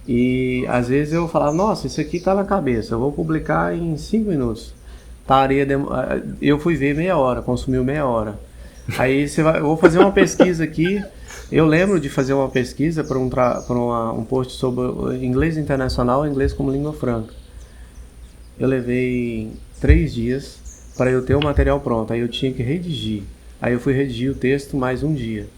E às vezes eu falava, nossa, isso aqui tá na cabeça, eu vou publicar em 5 minutos. Eu fui ver meia hora, consumiu meia hora. Aí eu vou fazer uma pesquisa aqui. Eu lembro de fazer uma pesquisa para um post sobre inglês internacional e inglês como língua franca. Eu levei 3 dias para eu ter o material pronto. Aí eu tinha que redigir. Aí eu fui redigir o texto mais um dia.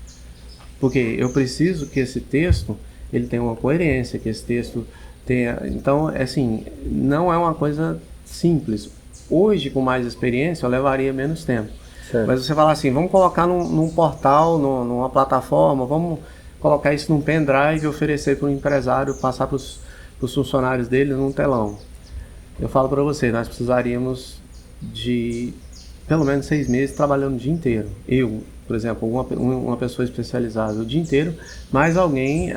Porque eu preciso que esse texto ele tenha uma coerência, que esse texto tenha... Então, assim, não é uma coisa simples. Hoje, com mais experiência, eu levaria menos tempo. Certo. Mas você fala assim, vamos colocar num portal, numa plataforma, vamos colocar isso num pendrive e oferecer para o empresário passar para os funcionários dele num telão. Eu falo para você, nós precisaríamos de pelo menos 6 meses trabalhando o dia inteiro. Eu, por exemplo, uma pessoa especializada o dia inteiro, mais alguém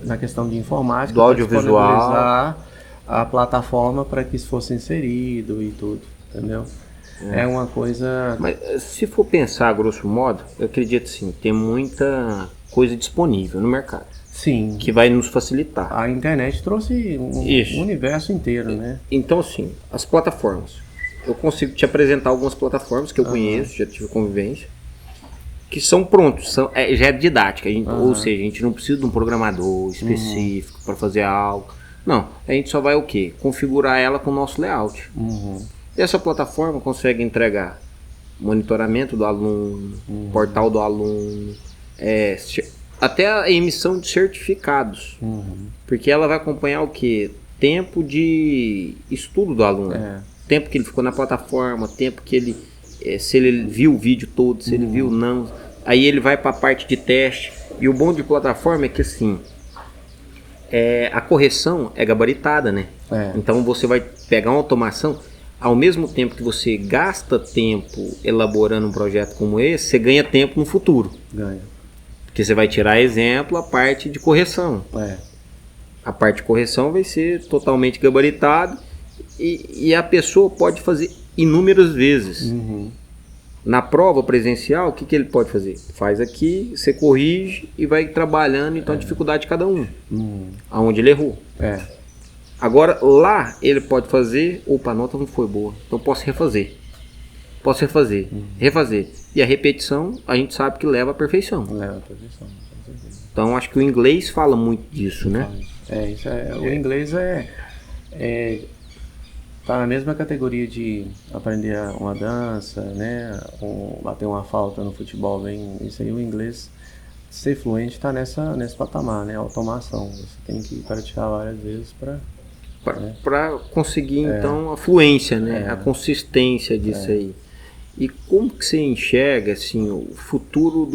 na questão de informática, do audiovisual, a plataforma para que isso fosse inserido e tudo, entendeu? É uma coisa... Mas se for pensar, grosso modo, eu acredito sim, tem muita coisa disponível no mercado. Sim. Que vai nos facilitar. A internet trouxe um universo inteiro, né? Então, assim, as plataformas. Eu consigo te apresentar algumas plataformas que eu conheço, já tive convivência, que são prontos, já é didática. Ou seja, a gente não precisa de um programador específico para fazer algo. Não, a gente só vai o quê? Configurar ela com o nosso layout. E essa plataforma consegue entregar monitoramento do aluno, portal do aluno, até a emissão de certificados. Porque ela vai acompanhar o quê? Tempo de estudo do aluno. Tempo que ele ficou na plataforma, tempo que ele... se ele viu o vídeo todo, se ele viu não. Aí ele vai para a parte de teste. E o bom de plataforma é que assim... a correção é gabaritada, né? Então você vai pegar uma automação... Ao mesmo tempo que você gasta tempo elaborando um projeto como esse, você ganha tempo no futuro. Ganha. Porque você vai tirar exemplo a parte de correção. A parte de correção vai ser totalmente gabaritada e a pessoa pode fazer inúmeras vezes. Na prova presencial, o que ele pode fazer? Faz aqui, você corrige e vai trabalhando então a dificuldade de cada um. Aonde ele errou. Agora, lá ele pode fazer, opa, a nota não foi boa, então posso refazer. Refazer. E a repetição, a gente sabe que leva à perfeição. Então, acho que o inglês fala muito disso, né? O inglês tá na mesma categoria de aprender uma dança, né? Bater uma falta no futebol, isso aí o inglês... Ser fluente está nesse patamar, né? Automação. Você tem que praticar várias vezes para conseguir então a fluência, né? A consistência disso aí. E como que você enxerga assim o futuro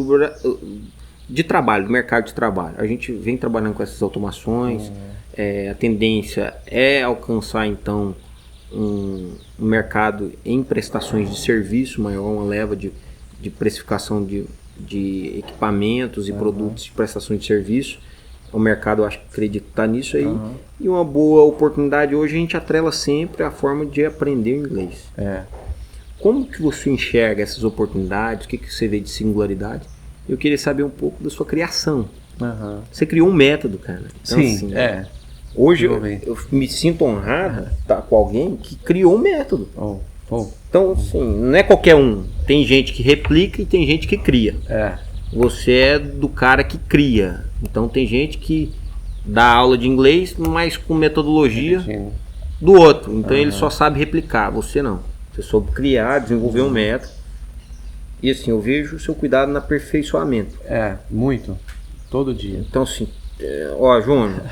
de trabalho, do mercado de trabalho? A gente vem trabalhando com essas automações, a tendência é alcançar então um mercado em prestações de serviço maior, uma leva de precificação de equipamentos e produtos de prestações de serviço. O mercado, eu acho que acredito que está nisso aí. E uma boa oportunidade hoje, a gente atrela sempre a forma de aprender inglês. Como que você enxerga essas oportunidades? O que você vê de singularidade? Eu queria saber um pouco da sua criação. Você criou um método, cara. Então, sim, assim, hoje eu me sinto honrado estar com alguém que criou um método. Então, assim, não é qualquer um. Tem gente que replica e tem gente que cria. Você é do cara que cria. Então tem gente que dá aula de inglês, mas com metodologia do outro. Então ele só sabe replicar, você não. Você soube criar, desenvolver um método. E assim, eu vejo o seu cuidado no aperfeiçoamento. Muito. Todo dia. Então assim, Júnior,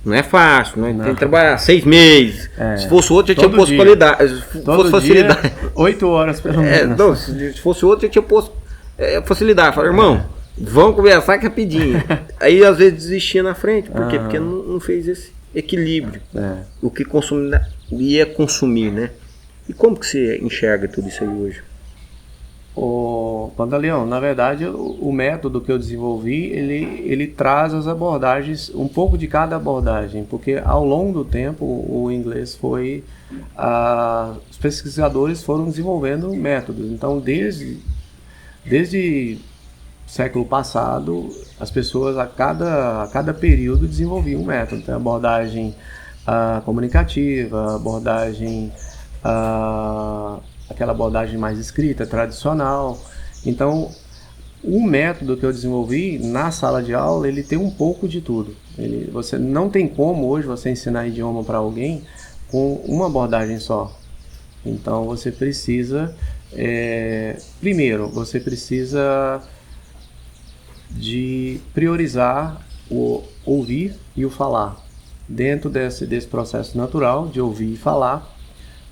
não é fácil, não. Tem que trabalhar 6 meses. Se fosse outro, já tinha posto qualidade. Se fosse facilidade. 8 horas pelo menos. Não, se fosse outro, já tinha posto facilidade. Falei, irmão, vamos conversar rapidinho. Aí às vezes desistia na frente. Por quê? Porque não fez esse equilíbrio. O que ia consumir, né? E como que você enxerga tudo isso aí hoje? Pantaleão, na verdade o método que eu desenvolvi, ele traz as abordagens, um pouco de cada abordagem, porque ao longo do tempo o inglês os pesquisadores foram desenvolvendo métodos. Então desde século passado, as pessoas a cada período desenvolviam um método. Então, abordagem comunicativa, abordagem, aquela abordagem mais escrita, tradicional. Então, o método que eu desenvolvi na sala de aula, ele tem um pouco de tudo. Você não tem como hoje você ensinar idioma para alguém com uma abordagem só. Então, você precisa, primeiro, você precisa de priorizar o ouvir e o falar. Dentro desse processo natural de ouvir e falar,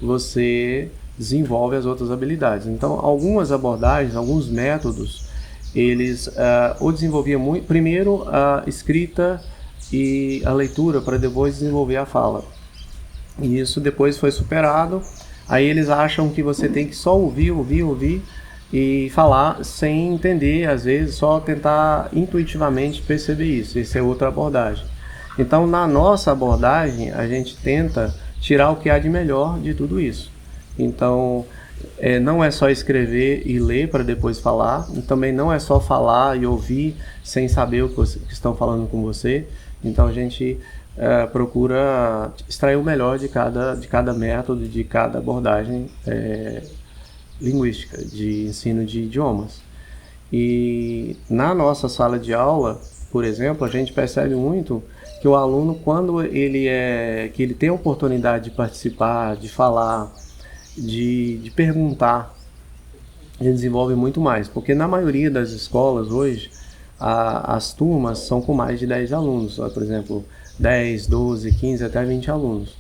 você desenvolve as outras habilidades. Então, algumas abordagens, alguns métodos, eles ou desenvolviam muito, primeiro a escrita e a leitura para depois desenvolver a fala. E isso depois foi superado. Aí eles acham que você tem que só ouvir e falar sem entender, às vezes só tentar intuitivamente perceber isso. Essa é outra abordagem. Então, na nossa abordagem, a gente tenta tirar o que há de melhor de tudo isso. Então, não é só escrever e ler para depois falar, e também não é só falar e ouvir sem saber o que estão falando com você. Então, a gente procura extrair o melhor de cada método, de cada abordagem linguística, de ensino de idiomas. E na nossa sala de aula, por exemplo, a gente percebe muito que o aluno, quando que ele tem a oportunidade de participar, de falar, de perguntar, ele desenvolve muito mais. Porque na maioria das escolas hoje, as turmas são com mais de 10 alunos, por exemplo, 10, 12, 15, até 20 alunos.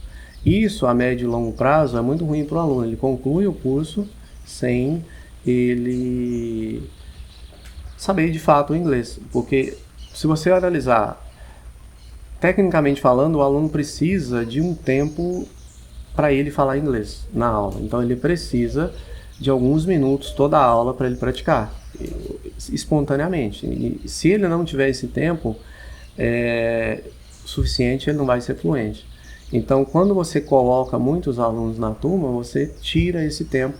Isso, a médio e longo prazo, é muito ruim para o aluno. Ele conclui o curso sem ele saber de fato o inglês. Porque se você analisar, tecnicamente falando, o aluno precisa de um tempo para ele falar inglês na aula. Então ele precisa de alguns minutos toda a aula para ele praticar espontaneamente. E se ele não tiver esse tempo suficiente, ele não vai ser fluente. Então, quando você coloca muitos alunos na turma, você tira esse tempo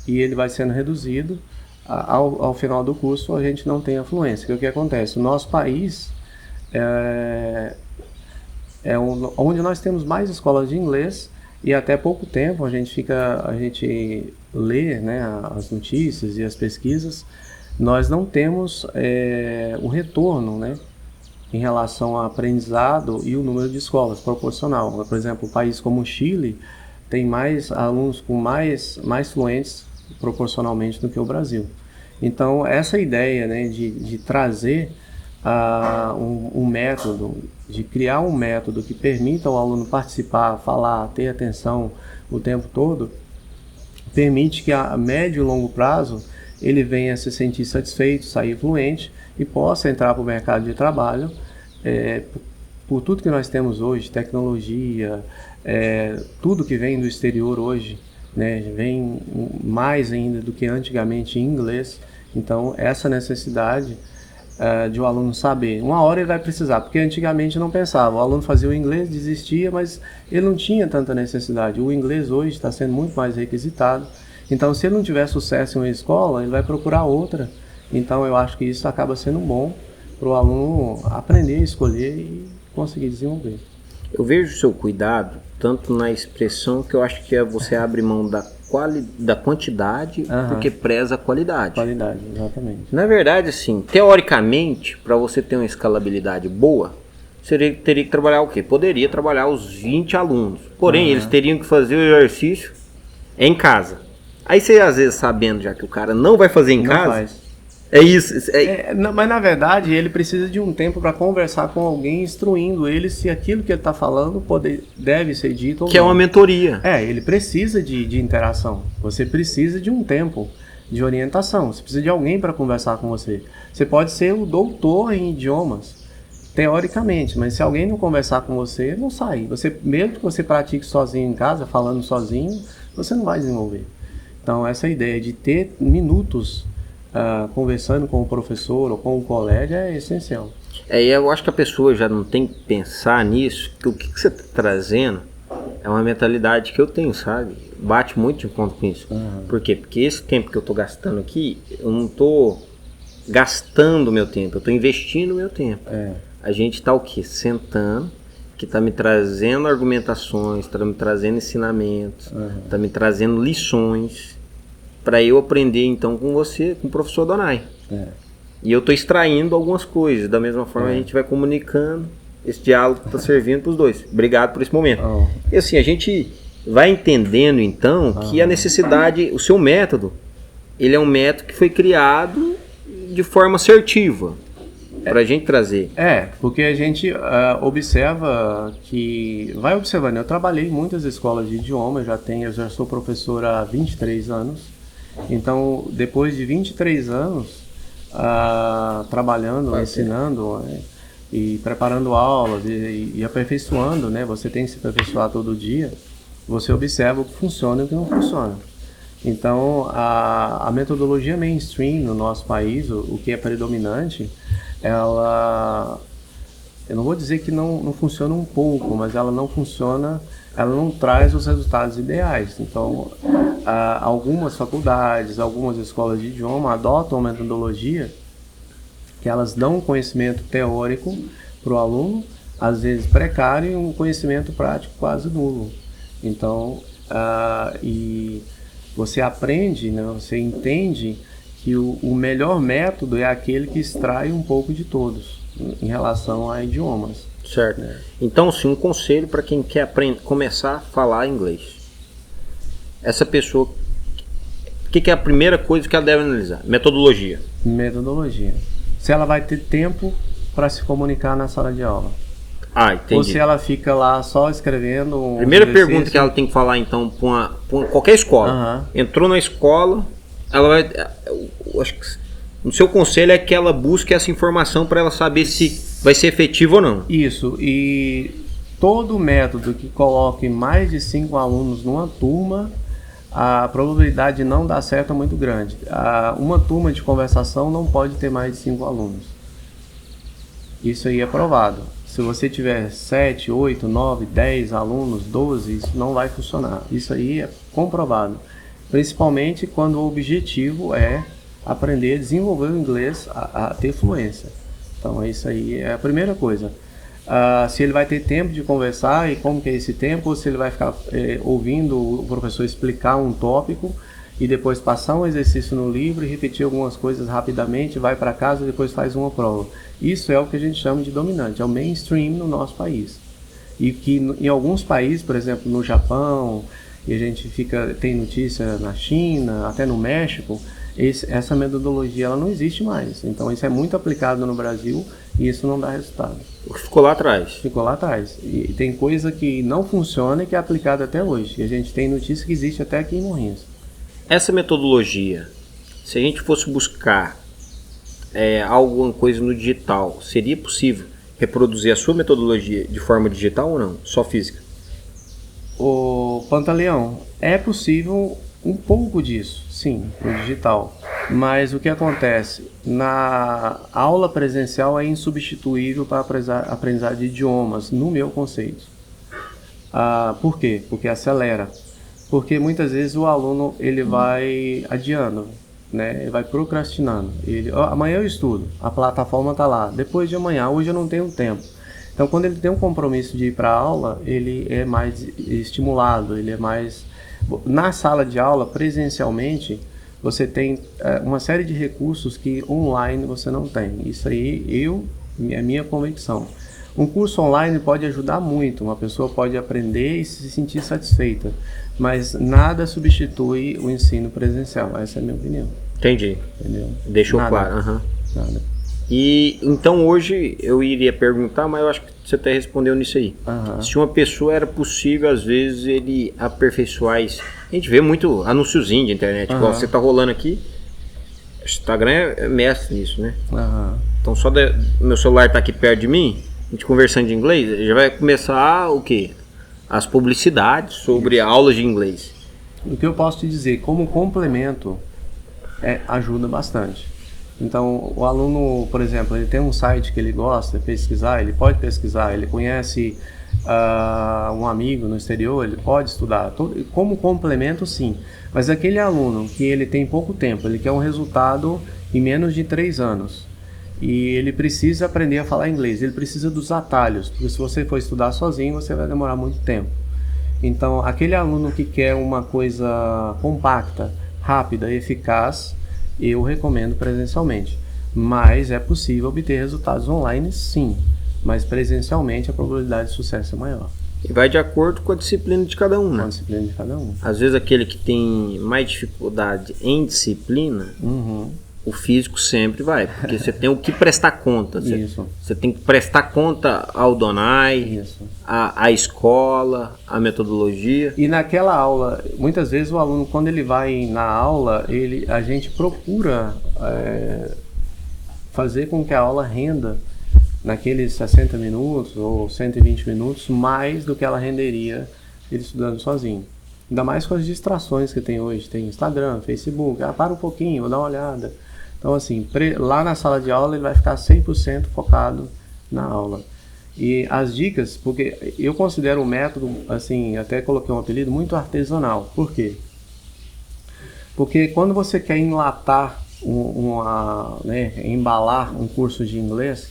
e ele vai sendo reduzido. Ao final do curso, a gente não tem a fluência. O que acontece? O nosso país onde nós temos mais escolas de inglês, e até pouco tempo a gente lê, né, as notícias e as pesquisas, nós não temos um retorno, né, em relação ao aprendizado e o número de escolas proporcional. Por exemplo, um país como o Chile tem mais alunos com mais fluentes proporcionalmente do que o Brasil. Então, essa ideia, né, de trazer um método, de criar um método que permita ao aluno participar, falar, ter atenção o tempo todo, permite que a médio e longo prazo ele venha se sentir satisfeito, sair fluente e possa entrar para o mercado de trabalho por tudo que nós temos hoje, tecnologia, tudo que vem do exterior hoje, né, vem mais ainda do que antigamente em inglês. Então, essa necessidade de o aluno saber. Uma hora ele vai precisar, porque antigamente não pensava. O aluno fazia o inglês, desistia, mas ele não tinha tanta necessidade. O inglês hoje está sendo muito mais requisitado. Então, se ele não tiver sucesso em uma escola, ele vai procurar outra. Então, eu acho que isso acaba sendo bom para o aluno aprender, escolher e conseguir desenvolver. Eu vejo o seu cuidado tanto na expressão que eu acho que você abre mão da quantidade porque preza a qualidade. Qualidade, exatamente. Na verdade, assim, teoricamente, para você ter uma escalabilidade boa, você teria que trabalhar o quê? Poderia trabalhar os 20 alunos. Porém, eles teriam que fazer o exercício em casa. Aí você, às vezes, sabendo já que o cara não vai fazer em casa... Faz. É isso. Mas na verdade ele precisa de um tempo para conversar com alguém, instruindo ele se aquilo que ele está falando deve ser dito ou não. Que é uma mentoria. Ele precisa de interação. Você precisa de um tempo de orientação. Você precisa de alguém para conversar com você. Você pode ser o doutor em idiomas, teoricamente, mas se alguém não conversar com você, não sai. Mesmo que você pratique sozinho em casa, falando sozinho, você não vai desenvolver. Então essa ideia de ter minutos conversando com o professor ou com o colega é essencial. Eu acho que a pessoa já não tem que pensar nisso, que o que você está trazendo é uma mentalidade que eu tenho, sabe? Bate muito de encontro com isso. Por quê? Porque esse tempo que eu estou gastando aqui, eu não estou gastando meu tempo, eu estou investindo meu tempo. A gente está o quê? Sentando, que está me trazendo argumentações, está me trazendo ensinamentos, está me trazendo lições para eu aprender então com você, com o professor Donai. E eu estou extraindo algumas coisas, da mesma forma a gente vai comunicando, esse diálogo está servindo para os dois. Obrigado por esse momento. E assim, a gente vai entendendo então que a necessidade, o seu método, ele é um método que foi criado de forma assertiva para a gente trazer. Porque a gente observa que, vai observando, eu trabalhei em muitas escolas de idioma, eu já sou professor há 23 anos, então depois de 23 anos trabalhando, ensinando e preparando aulas e aperfeiçoando, né? Você tem que se aperfeiçoar todo dia, você observa o que funciona e o que não funciona. Então, a metodologia mainstream no nosso país, o que é predominante, ela, eu não vou dizer que não funciona um pouco, mas ela não funciona, ela não traz os resultados ideais. Então, algumas faculdades, algumas escolas de idioma adotam uma metodologia que elas dão um conhecimento teórico para o aluno, às vezes precário, e um conhecimento prático quase nulo. Então, e você aprende, né, você entende que o melhor método é aquele que extrai um pouco de todos em relação a idiomas. Certo. Então, sim, um conselho para quem quer começar a falar inglês. Essa pessoa, o que é a primeira coisa que ela deve analisar? Metodologia. Metodologia. Se ela vai ter tempo para se comunicar na sala de aula. Entendi. Ou se ela fica lá só escrevendo... Primeira pergunta que ela tem que falar, então, para qualquer escola. Entrou na escola, ela vai... acho que o seu conselho é que ela busque essa informação para ela saber se vai ser efetivo ou não. Isso. E todo método que coloque mais de 5 alunos numa turma, a probabilidade de não dar certo é muito grande. Uma turma de conversação não pode ter mais de 5 alunos. Isso aí é provado. Se você tiver 7, 8, 9, 10 alunos, 12, isso não vai funcionar. Isso aí é comprovado. Principalmente quando o objetivo é aprender a desenvolver o inglês, a ter fluência. Então isso aí é a primeira coisa. Se ele vai ter tempo de conversar e como que é esse tempo, ou se ele vai ficar ouvindo o professor explicar um tópico e depois passar um exercício no livro e repetir algumas coisas rapidamente, vai para casa e depois faz uma prova. Isso é o que a gente chama de dominante, é o mainstream no nosso país. E que em alguns países, por exemplo, no Japão, e a gente tem notícia na China, até no México, essa metodologia ela não existe mais. Então isso é muito aplicado no Brasil e isso não dá resultado. Ficou lá atrás. Ficou lá atrás. E tem coisa que não funciona e que é aplicada até hoje. E a gente tem notícia que existe até aqui em Morrinhos. Essa metodologia, se a gente fosse buscar alguma coisa no digital, seria possível reproduzir a sua metodologia de forma digital ou não? Só física? O Pantaleão, é possível um pouco disso, sim, no digital. Mas o que acontece? Na aula presencial é insubstituível para aprendizagem de idiomas, no meu conceito. Por quê? Porque acelera. Porque muitas vezes o aluno ele vai adiando, né? Ele vai procrastinando. Amanhã eu estudo, a plataforma está lá. Depois de amanhã, hoje eu não tenho tempo. Então, quando ele tem um compromisso de ir para a aula, ele é mais estimulado, ele é mais... Na sala de aula, presencialmente, você tem uma série de recursos que online você não tem. Isso aí é minha convicção. Um curso online pode ajudar muito, uma pessoa pode aprender e se sentir satisfeita, mas nada substitui o ensino presencial. Essa é a minha opinião. Entendi. Entendeu? Deixou claro. Nada. E então hoje eu iria perguntar, mas eu acho que você até respondeu nisso aí. Se uma pessoa era possível, às vezes, ele aperfeiçoar isso. A gente vê muito anúnciozinho de internet, igual você tá rolando aqui. O Instagram é mestre nisso, né? Então só meu celular tá aqui perto de mim, a gente conversando de inglês, já vai começar o quê? As publicidades sobre aulas de inglês. O que eu posso te dizer, como complemento, ajuda bastante. Então, o aluno, por exemplo, ele tem um site que ele gosta de pesquisar, ele pode pesquisar, ele conhece um amigo no exterior, ele pode estudar. Como complemento, sim. Mas aquele aluno que ele tem pouco tempo, ele quer um resultado em menos de 3 anos. E ele precisa aprender a falar inglês, ele precisa dos atalhos, porque se você for estudar sozinho, você vai demorar muito tempo. Então, aquele aluno que quer uma coisa compacta, rápida, eficaz, eu recomendo presencialmente. Mas é possível obter resultados online, sim. Mas presencialmente a probabilidade de sucesso é maior. E vai de acordo com a disciplina de cada um, né? Com a disciplina de cada um. Às vezes aquele que tem mais dificuldade em disciplina, o físico sempre vai, porque você tem o que prestar conta. Você tem que prestar conta ao Donai, à escola, à metodologia. E naquela aula, muitas vezes o aluno, quando ele vai na aula, a gente procura fazer com que a aula renda naqueles 60 minutos ou 120 minutos mais do que ela renderia ele estudando sozinho. Ainda mais com as distrações que tem hoje. Tem Instagram, Facebook, para um pouquinho, vou dar uma olhada. Então, assim, lá na sala de aula ele vai ficar 100% focado na aula. E as dicas, porque eu considero o método, assim, até coloquei um apelido, muito artesanal. Por quê? Porque quando você quer enlatar, embalar um curso de inglês,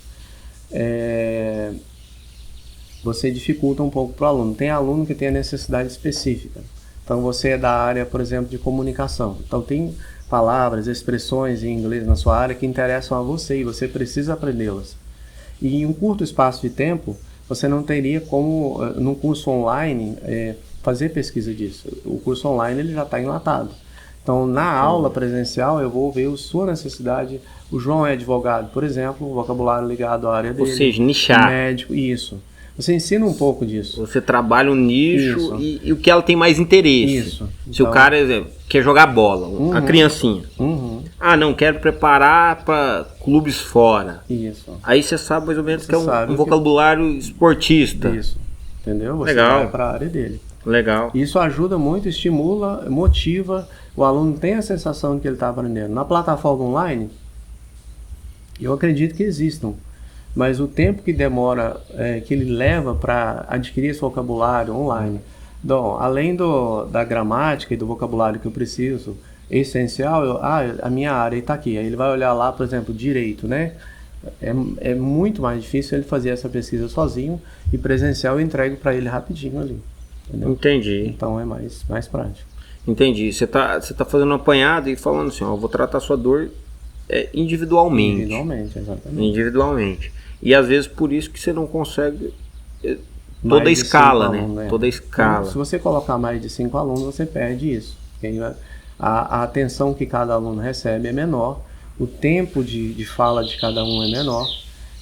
você dificulta um pouco para o aluno. Tem aluno que tem a necessidade específica. Então, você é da área, por exemplo, de comunicação. Então, tem palavras, expressões em inglês na sua área que interessam a você e você precisa aprendê-las. E em um curto espaço de tempo, você não teria como, num curso online, fazer pesquisa disso. O curso online ele já está enlatado. Então, na aula presencial, eu vou ver a sua necessidade. O João é advogado, por exemplo, vocabulário ligado à área dele. Ou seja, nichar. Médico, isso. Você ensina um pouco disso. Você trabalha um nicho e o que ela tem mais interesse. Isso. Se o cara, exemplo, quer jogar bola, a criancinha. Ah, não, quero preparar para clubes fora. Isso. Aí você sabe mais ou menos que é um vocabulário esportista. Isso. Entendeu? Você Legal. vai para a área dele. Legal. Isso ajuda muito, estimula, motiva. O aluno tem a sensação de que ele está aprendendo. Na plataforma online, eu acredito que existam. Mas o tempo que demora, que ele leva para adquirir esse vocabulário online, então, além da gramática e do vocabulário que eu preciso, essencial, a minha área está aqui. Aí ele vai olhar lá, por exemplo, direito, né? É muito mais difícil ele fazer essa pesquisa sozinho e presencial eu entrego para ele rapidinho ali. Entendeu? Entendi. Então é mais prático. Entendi. Você tá fazendo um apanhado e falando assim, eu vou tratar a sua dor individualmente. Individualmente, exatamente. Individualmente. E às vezes por isso que você não consegue toda a escala, né? Alunos, Toda a escala. Então, se você colocar mais de 5 alunos, você perde isso. A atenção que cada aluno recebe é menor, o tempo de fala de cada um é menor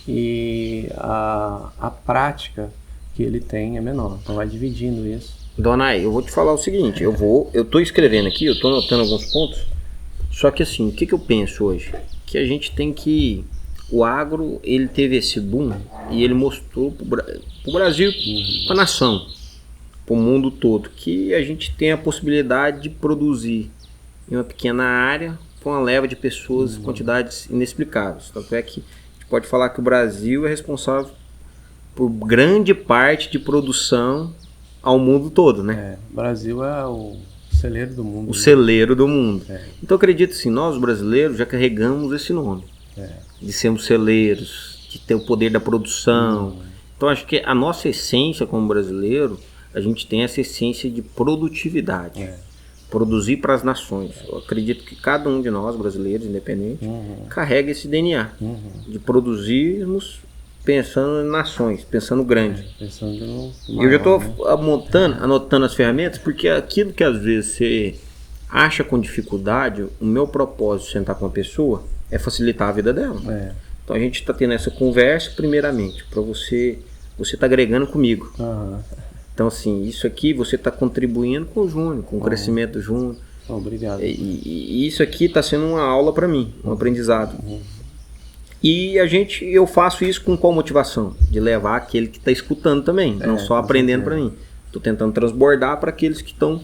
e a prática que ele tem é menor. Então vai dividindo isso. Donai, eu vou te falar o seguinte, eu tô escrevendo aqui, eu tô anotando alguns pontos, só que assim, o que eu penso hoje? Que a gente tem que... O agro, ele teve esse boom e ele mostrou pro Brasil, pra nação, pro mundo todo, que a gente tem a possibilidade de produzir em uma pequena área com uma leva de pessoas, quantidades inexplicáveis. Tanto é que a gente pode falar que o Brasil é responsável por grande parte de produção ao mundo todo, né? O Brasil é o celeiro do mundo. O celeiro do mundo. Então eu acredito assim, nós brasileiros já carregamos esse nome. De sermos celeiros, de ter o poder da produção. Então acho que a nossa essência como brasileiro, a gente tem essa essência de produtividade. Produzir para as nações. Eu acredito que cada um de nós, brasileiros, independente, carrega esse DNA de produzirmos pensando em nações, pensando grande. Pensando no maior, eu já estou anotando as ferramentas, porque aquilo que às vezes você acha com dificuldade, o meu propósito de sentar com uma pessoa é facilitar a vida dela. Então a gente está tendo essa conversa primeiramente, para você está agregando comigo. Então assim, isso aqui você está contribuindo com o Júnior, com o crescimento do Júnior. Obrigado. E isso aqui está sendo uma aula para mim, um aprendizado. E eu faço isso com qual motivação? De levar aquele que está escutando também, não só aprendendo para mim. Estou tentando transbordar para aqueles que estão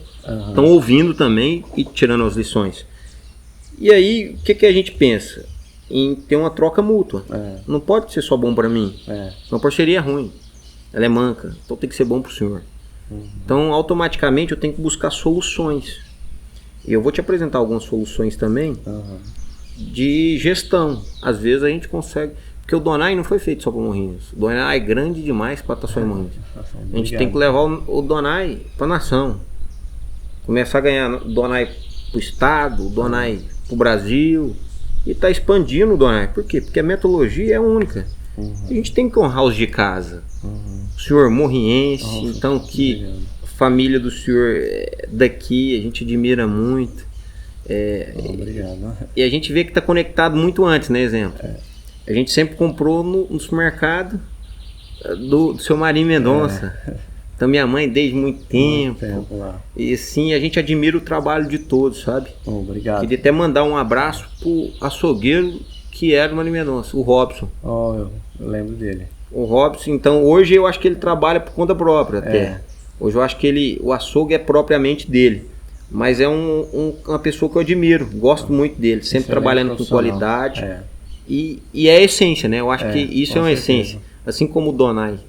ouvindo também e tirando as lições. E aí, o que a gente pensa? Em ter uma troca mútua. Não pode ser só bom para mim. Uma parceria é ruim. Ela é manca. Então tem que ser bom para o senhor. Então, automaticamente, eu tenho que buscar soluções. E eu vou te apresentar algumas soluções também de gestão. Às vezes a gente consegue... Porque o Donai não foi feito só para Morrinhos. O Donai é grande demais para estar só em Morrinhos. A gente tem que levar o Donai para a nação. Começar a ganhar o Donai para o estado, o Donai para o Brasil. E tá expandindo o Donai. Por quê? Porque a metodologia é única. A gente tem que honrar os de casa. O senhor morriense, então que a família do senhor daqui, a gente admira muito. Obrigado. E a gente vê que está conectado muito antes, né? Exemplo. A gente sempre comprou no supermercado do seu Marinho Mendonça. Então minha mãe desde muito tempo lá. E sim, a gente admira o trabalho de todos, sabe? Obrigado. Queria até mandar um abraço pro açougueiro que era o Marinho Mendonça, o Robson. Eu lembro dele. O Robson, então hoje eu acho que ele trabalha por conta própria até. Hoje eu acho que o açougue é propriamente dele. Mas é uma pessoa que eu admiro, gosto muito dele, sempre trabalhando com qualidade. E é a essência, né? Eu acho que isso é uma essência. Assim como o Donai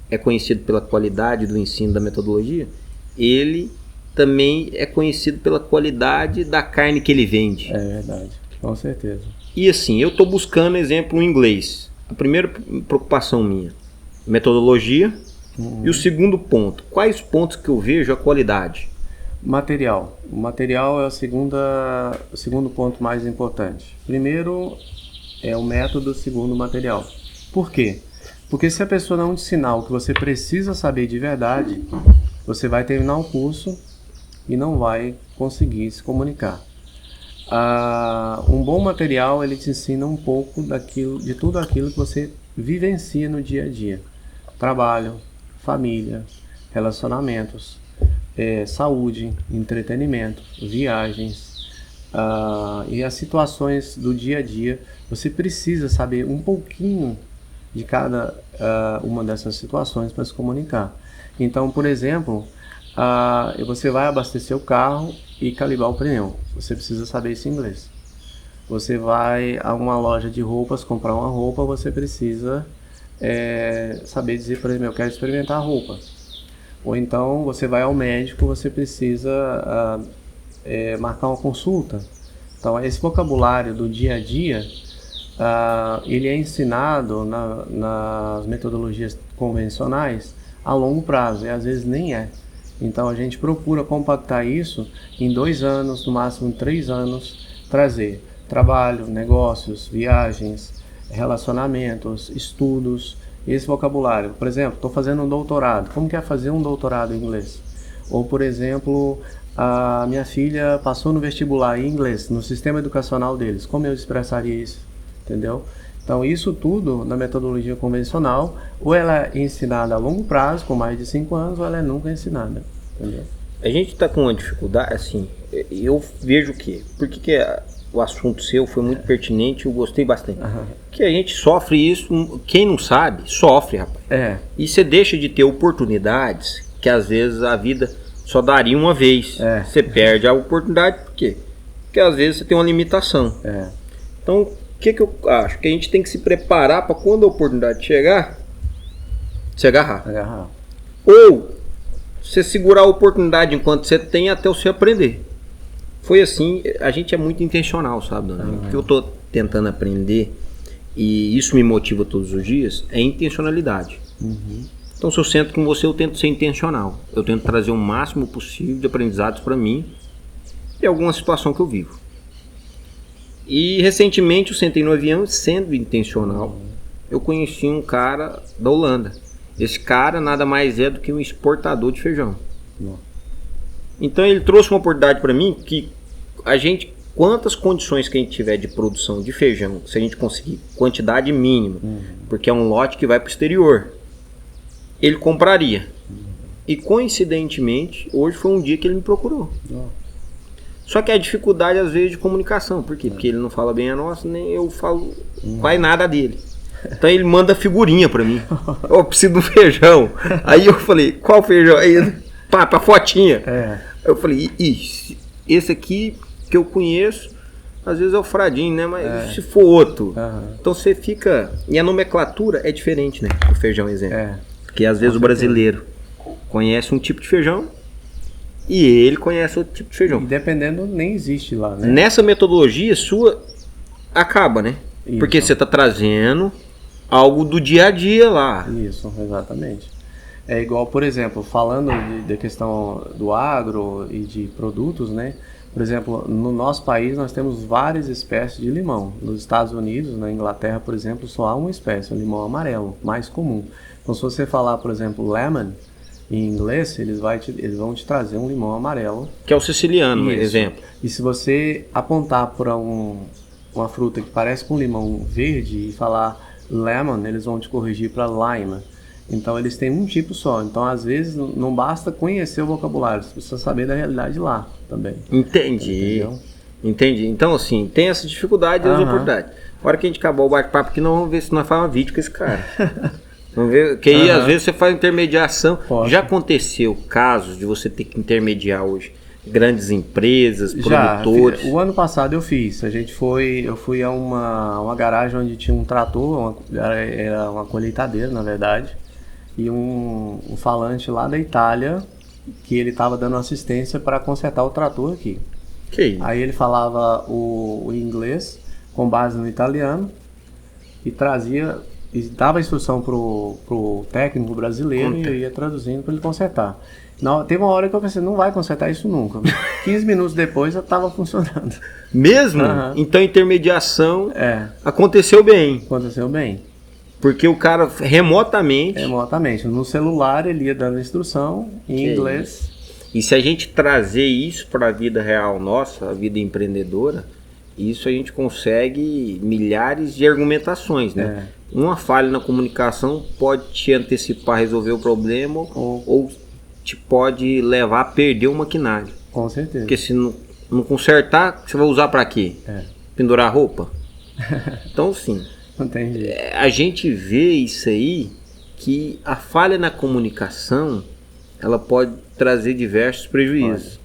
é conhecido pela qualidade do ensino da metodologia, ele também é conhecido pela qualidade da carne que ele vende. É verdade, com certeza. E assim, eu estou buscando exemplo em inglês. A primeira preocupação minha, metodologia. E o segundo ponto, quais pontos que eu vejo a qualidade? Material. O material é o segundo ponto mais importante. Primeiro é o método, segundo o material. Por quê? Porque se a pessoa não te ensinar o que você precisa saber de verdade, você vai terminar o curso e não vai conseguir se comunicar. Um bom material, ele te ensina um pouco de tudo aquilo que você vivencia no dia a dia. Trabalho, família, relacionamentos, saúde, entretenimento, viagens e as situações do dia a dia. Você precisa saber um pouquinho de cada uma dessas situações para se comunicar. Então, por exemplo, você vai abastecer o carro e calibrar o pneu. Você precisa saber esse inglês. Você vai a uma loja de roupas comprar uma roupa, você precisa saber dizer, por exemplo, eu quero experimentar a roupa. Ou então você vai ao médico, você precisa marcar uma consulta. Então esse vocabulário do dia a dia, ele é ensinado nas metodologias convencionais a longo prazo, e às vezes nem é. Então a gente procura compactar isso em 2 anos, no máximo 3 anos, trazer trabalho, negócios, viagens, relacionamentos, estudos, esse vocabulário. Por exemplo, estou fazendo um doutorado. Como que é fazer um doutorado em inglês? Ou, por exemplo, a minha filha passou no vestibular em inglês, no sistema educacional deles. Como eu expressaria isso? Entendeu? Então, isso tudo na metodologia convencional, ou ela é ensinada a longo prazo, com mais de 5 anos, ou ela é nunca ensinada. Entendeu? A gente está com uma dificuldade, assim, eu vejo que, porque o assunto seu foi muito pertinente, eu gostei bastante. Que a gente sofre isso, quem não sabe, sofre, rapaz. E você deixa de ter oportunidades que às vezes a vida só daria uma vez. Você perde a oportunidade, por quê? Porque às vezes você tem uma limitação. Então, o que eu acho? Que a gente tem que se preparar para quando a oportunidade chegar, se agarrar. Ou você segurar a oportunidade enquanto você tem até você aprender. Foi assim, a gente é muito intencional, sabe, dona? O que eu tô tentando aprender, e isso me motiva todos os dias, é intencionalidade. Então, se eu sento com você, eu tento ser intencional. Eu tento trazer o máximo possível de aprendizados para mim e alguma situação que eu vivo. E recentemente eu sentei no avião, sendo intencional, eu conheci um cara da Holanda. Esse cara nada mais é do que um exportador de feijão. Então ele trouxe uma oportunidade para mim que a gente, quantas condições que a gente tiver de produção de feijão, se a gente conseguir quantidade mínima, porque é um lote que vai para o exterior, ele compraria. E coincidentemente, hoje foi um dia que ele me procurou. Só que a dificuldade às vezes de comunicação. Por quê? Porque ele não fala bem a nossa, nem eu falo quase nada dele. Então ele manda figurinha pra mim. Eu preciso do feijão. Aí eu falei, qual feijão? Aí ele, pra fotinha. Eu falei, esse aqui que eu conheço, às vezes é o Fradinho, né? Mas se for outro. Então você fica... E a nomenclatura é diferente, né? Do feijão, exemplo. Porque às vezes o brasileiro conhece um tipo de feijão e ele conhece outro tipo de feijão. E dependendo, nem existe lá, né? Nessa metodologia sua, acaba, né? Isso. Porque você está trazendo algo do dia a dia lá. Isso, exatamente. É igual, por exemplo, falando da questão do agro e de produtos, né? Por exemplo, no nosso país nós temos várias espécies de limão. Nos Estados Unidos, na Inglaterra, por exemplo, só há uma espécie, o limão amarelo, mais comum. Então, se você falar, por exemplo, lemon, em inglês, eles vão te trazer um limão amarelo. Que é o siciliano, por exemplo. E se você apontar para uma fruta que parece com limão verde e falar lemon, eles vão te corrigir para lime. Então eles têm um tipo só. Então às vezes não basta conhecer o vocabulário, você precisa saber da realidade lá também. Entendi. Entendi. Então assim, tem essa dificuldade e as oportunidades. A hora que a gente acabar o bate-papo aqui, nós vamos ver se nós fazemos um vídeo com esse cara. Vamos ver, que aí às vezes você faz intermediação. Já aconteceu casos de você ter que intermediar hoje grandes empresas, produtores? O ano passado eu fiz. Eu fui a uma garagem onde tinha um trator, era uma colheitadeira, na verdade, e um falante lá da Itália, que ele estava dando assistência para consertar o trator aqui. Aí ele falava o inglês com base no italiano e dava instrução pro técnico brasileiro e eu ia traduzindo para ele consertar. Não, teve uma hora que eu pensei, não vai consertar isso nunca. 15 minutos depois já estava funcionando. Mesmo? Então a intermediação aconteceu bem. Aconteceu bem. Porque o cara remotamente, no celular ele ia dando instrução em inglês. E se a gente trazer isso para a vida real nossa, a vida empreendedora, isso a gente consegue milhares de argumentações, né? Uma falha na comunicação pode te antecipar a resolver o problema ou te pode levar a perder o maquinário. Com certeza. Porque se não consertar, você vai usar para quê? Pendurar roupa? Então, sim. Entendi. A gente vê isso aí, que a falha na comunicação, ela pode trazer diversos prejuízos.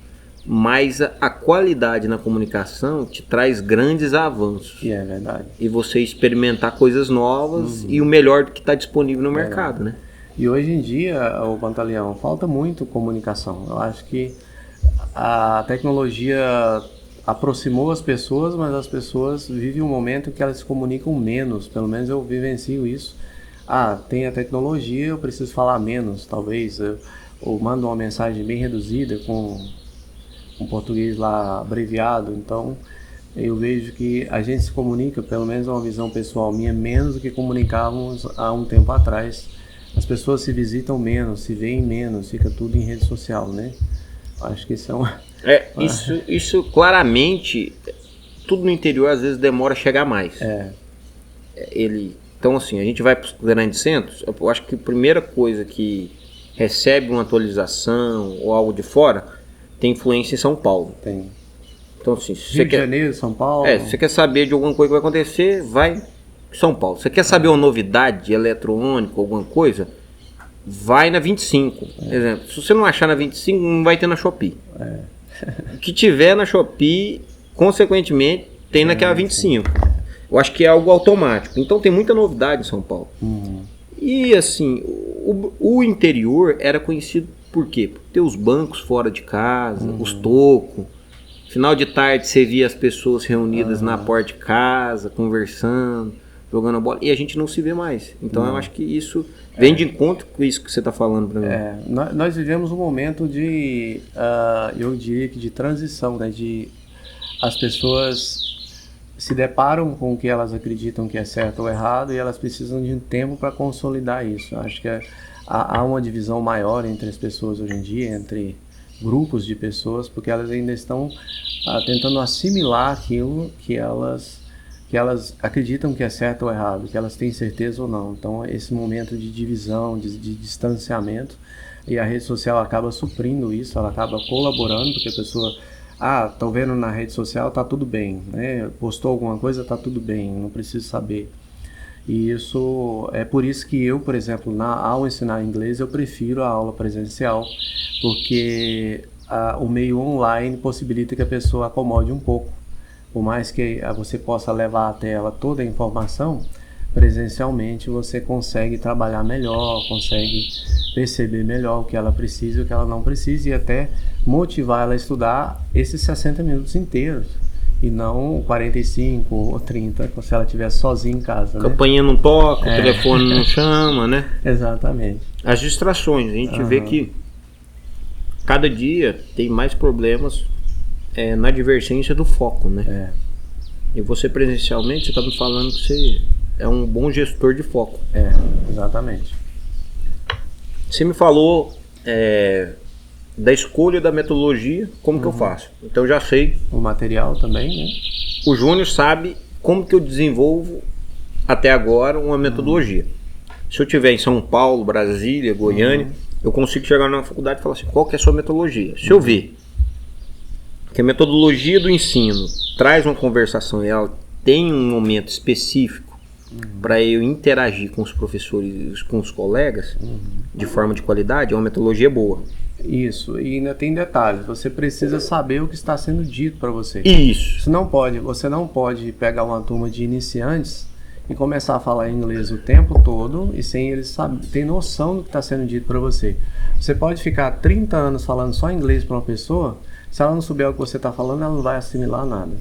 Mas a qualidade na comunicação te traz grandes avanços. É verdade. E você experimentar coisas novas e o melhor do que está disponível no mercado, né? E hoje em dia, o Pantaleão, falta muito comunicação. Eu acho que a tecnologia aproximou as pessoas, mas as pessoas vivem um momento que elas se comunicam menos. Pelo menos eu vivencio isso. Tem a tecnologia, eu preciso falar menos, talvez. Ou mando uma mensagem bem reduzida com português lá abreviado. Então eu vejo que a gente se comunica, pelo menos uma visão pessoal minha, menos do que comunicávamos há um tempo atrás. As pessoas se visitam menos, se veem menos, fica tudo em rede social, né? Acho que isso é uma... Isso claramente, tudo no interior às vezes demora a chegar mais. Então assim, a gente vai para os grandes centros, eu acho que a primeira coisa que recebe uma atualização ou algo de fora, tem influência em São Paulo. Tem. Então assim, se Rio de Janeiro, São Paulo... se você quer saber de alguma coisa que vai acontecer, vai em São Paulo. Se você quer saber uma novidade eletrônica, alguma coisa, vai na 25. Exemplo, se você não achar na 25, não vai ter na Shopee. O que tiver na Shopee, consequentemente, tem naquela 25. Eu acho que é algo automático. Então tem muita novidade em São Paulo. E assim, o interior era conhecido por quê? Por ter os bancos fora de casa, os tocos. Final de tarde você via as pessoas reunidas na porta de casa, conversando, jogando a bola. E a gente não se vê mais. Então eu acho que isso vem de encontro com isso que você está falando para mim. Nós vivemos um momento de, eu diria que de transição, né? As pessoas se deparam com o que elas acreditam que é certo ou errado e elas precisam de um tempo para consolidar isso. Eu acho que há uma divisão maior entre as pessoas hoje em dia, entre grupos de pessoas, porque elas ainda estão tentando assimilar aquilo que elas acreditam que é certo ou errado, que elas têm certeza ou não. Então esse momento de divisão, de distanciamento, e a rede social acaba suprindo isso, ela acaba colaborando, porque a pessoa, tô vendo na rede social, tá tudo bem, né? Postou alguma coisa, tá tudo bem, não preciso saber. E isso é por isso que eu, por exemplo, ao ensinar inglês, eu prefiro a aula presencial, porque o meio online possibilita que a pessoa acomode um pouco. Por mais que você possa levar até ela toda a informação, presencialmente você consegue trabalhar melhor, consegue perceber melhor o que ela precisa e o que ela não precisa, e até motivar ela a estudar esses 60 minutos inteiros. E não 45 ou 30, se ela estiver sozinha em casa, A né? campainha não toca, o telefone não chama, né? Exatamente. As distrações, a gente vê que cada dia tem mais problemas na divergência do foco, né? E você presencialmente, você está me falando que você é um bom gestor de foco. Exatamente. Você me falou da escolha da metodologia, como que eu faço. Então eu já sei. O material também, né? O Júnior sabe como que eu desenvolvo até agora uma metodologia. Se eu estiver em São Paulo, Brasília, Goiânia, eu consigo chegar na faculdade e falar assim, qual que é a sua metodologia? Se eu ver que a metodologia do ensino traz uma conversação e ela tem um momento específico para eu interagir com os professores, com os colegas, de forma de qualidade, é uma metodologia boa. Isso, e ainda tem detalhes, você precisa saber o que está sendo dito para você. Isso. Você não pode pegar uma turma de iniciantes e começar a falar inglês o tempo todo e sem eles ter noção do que está sendo dito para você. Você pode ficar 30 anos falando só inglês para uma pessoa, se ela não souber o que você está falando, ela não vai assimilar nada.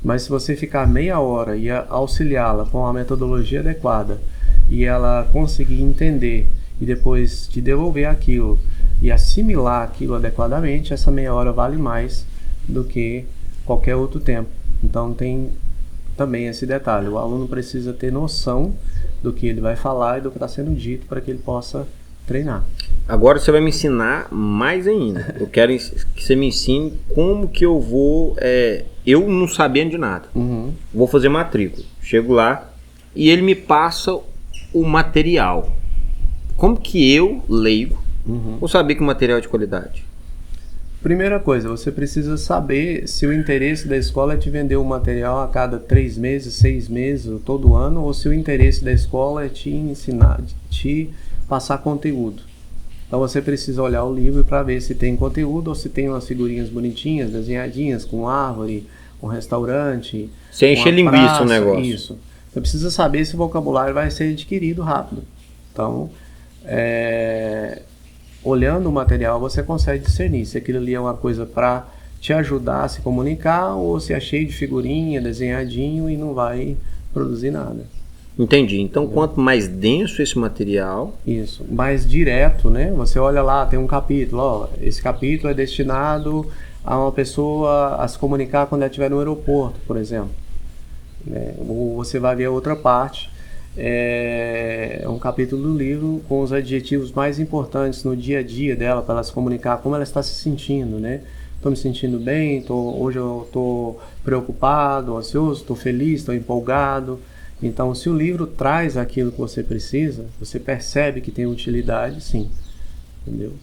Mas se você ficar meia hora e auxiliá-la com a metodologia adequada e ela conseguir entender e depois te devolver aquilo e assimilar aquilo adequadamente, essa meia hora vale mais do que qualquer outro tempo. Então tem também esse detalhe, o aluno precisa ter noção do que ele vai falar e do que está sendo dito para que ele possa treinar. Agora você vai me ensinar mais ainda. Eu quero que você me ensine como que eu vou, eu não sabendo de nada, vou fazer matrícula. Chego lá e ele me passa o material. Como que eu, leigo, vou saber que o material é de qualidade? Primeira coisa, você precisa saber se o interesse da escola é te vender o material a cada 3 meses, 6 meses, ou todo ano, ou se o interesse da escola é te ensinar, te passar conteúdo. Então você precisa olhar o livro para ver se tem conteúdo ou se tem umas figurinhas bonitinhas, desenhadinhas, com árvore, com restaurante. Você enche linguiça o negócio. Isso. Você precisa saber se o vocabulário vai ser adquirido rápido. Então, olhando o material, você consegue discernir se aquilo ali é uma coisa para te ajudar a se comunicar ou se é cheio de figurinha, desenhadinho e não vai produzir nada. Entendi. Então, quanto mais denso esse material... Isso. Mais direto, né? Você olha lá, tem um capítulo. Ó, esse capítulo é destinado a uma pessoa a se comunicar quando ela estiver no aeroporto, por exemplo. Ou você vai ver a outra parte. É um capítulo do livro com os adjetivos mais importantes no dia a dia dela, para ela se comunicar como ela está se sentindo, né? Estou me sentindo bem, hoje eu estou preocupado, ansioso, estou feliz, estou empolgado. Então, se o livro traz aquilo que você precisa, você percebe que tem utilidade, sim. Entendeu?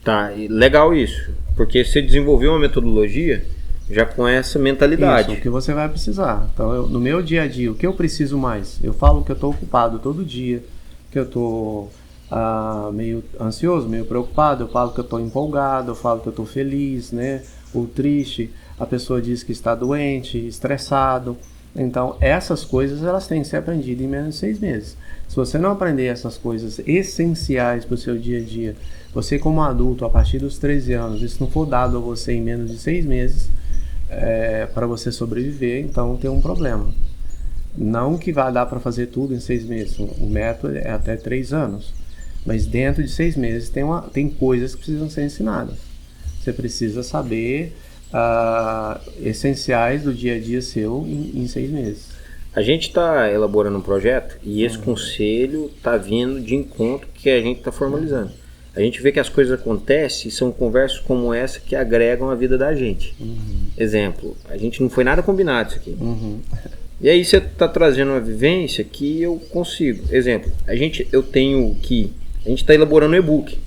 Tá, legal isso. Porque você desenvolveu uma metodologia já com essa mentalidade. Isso, o que você vai precisar. Então, no meu dia a dia, o que eu preciso mais? Eu falo que eu estou ocupado todo dia, que eu estou meio ansioso, meio preocupado, eu falo que eu estou empolgado, eu falo que eu estou feliz, né? Ou triste, a pessoa diz que está doente, estressado. Então, essas coisas elas têm que ser aprendidas em menos de 6 meses. Se você não aprender essas coisas essenciais para o seu dia a dia, você como adulto, a partir dos 13 anos, isso não for dado a você em menos de 6 meses, para você sobreviver, então tem um problema. Não que vai dar para fazer tudo em 6 meses, o método é até 3 anos. Mas dentro de 6 meses tem coisas que precisam ser ensinadas. Você precisa saber essenciais do dia a dia seu em 6 meses. A gente está elaborando um projeto e esse conselho está vindo de encontro que a gente está formalizando. A gente vê que as coisas acontecem e são conversas como essa que agregam a vida da gente. Exemplo, a gente não foi nada combinado isso aqui. E aí você está trazendo uma vivência que eu consigo. Exemplo, a gente está elaborando um e-book.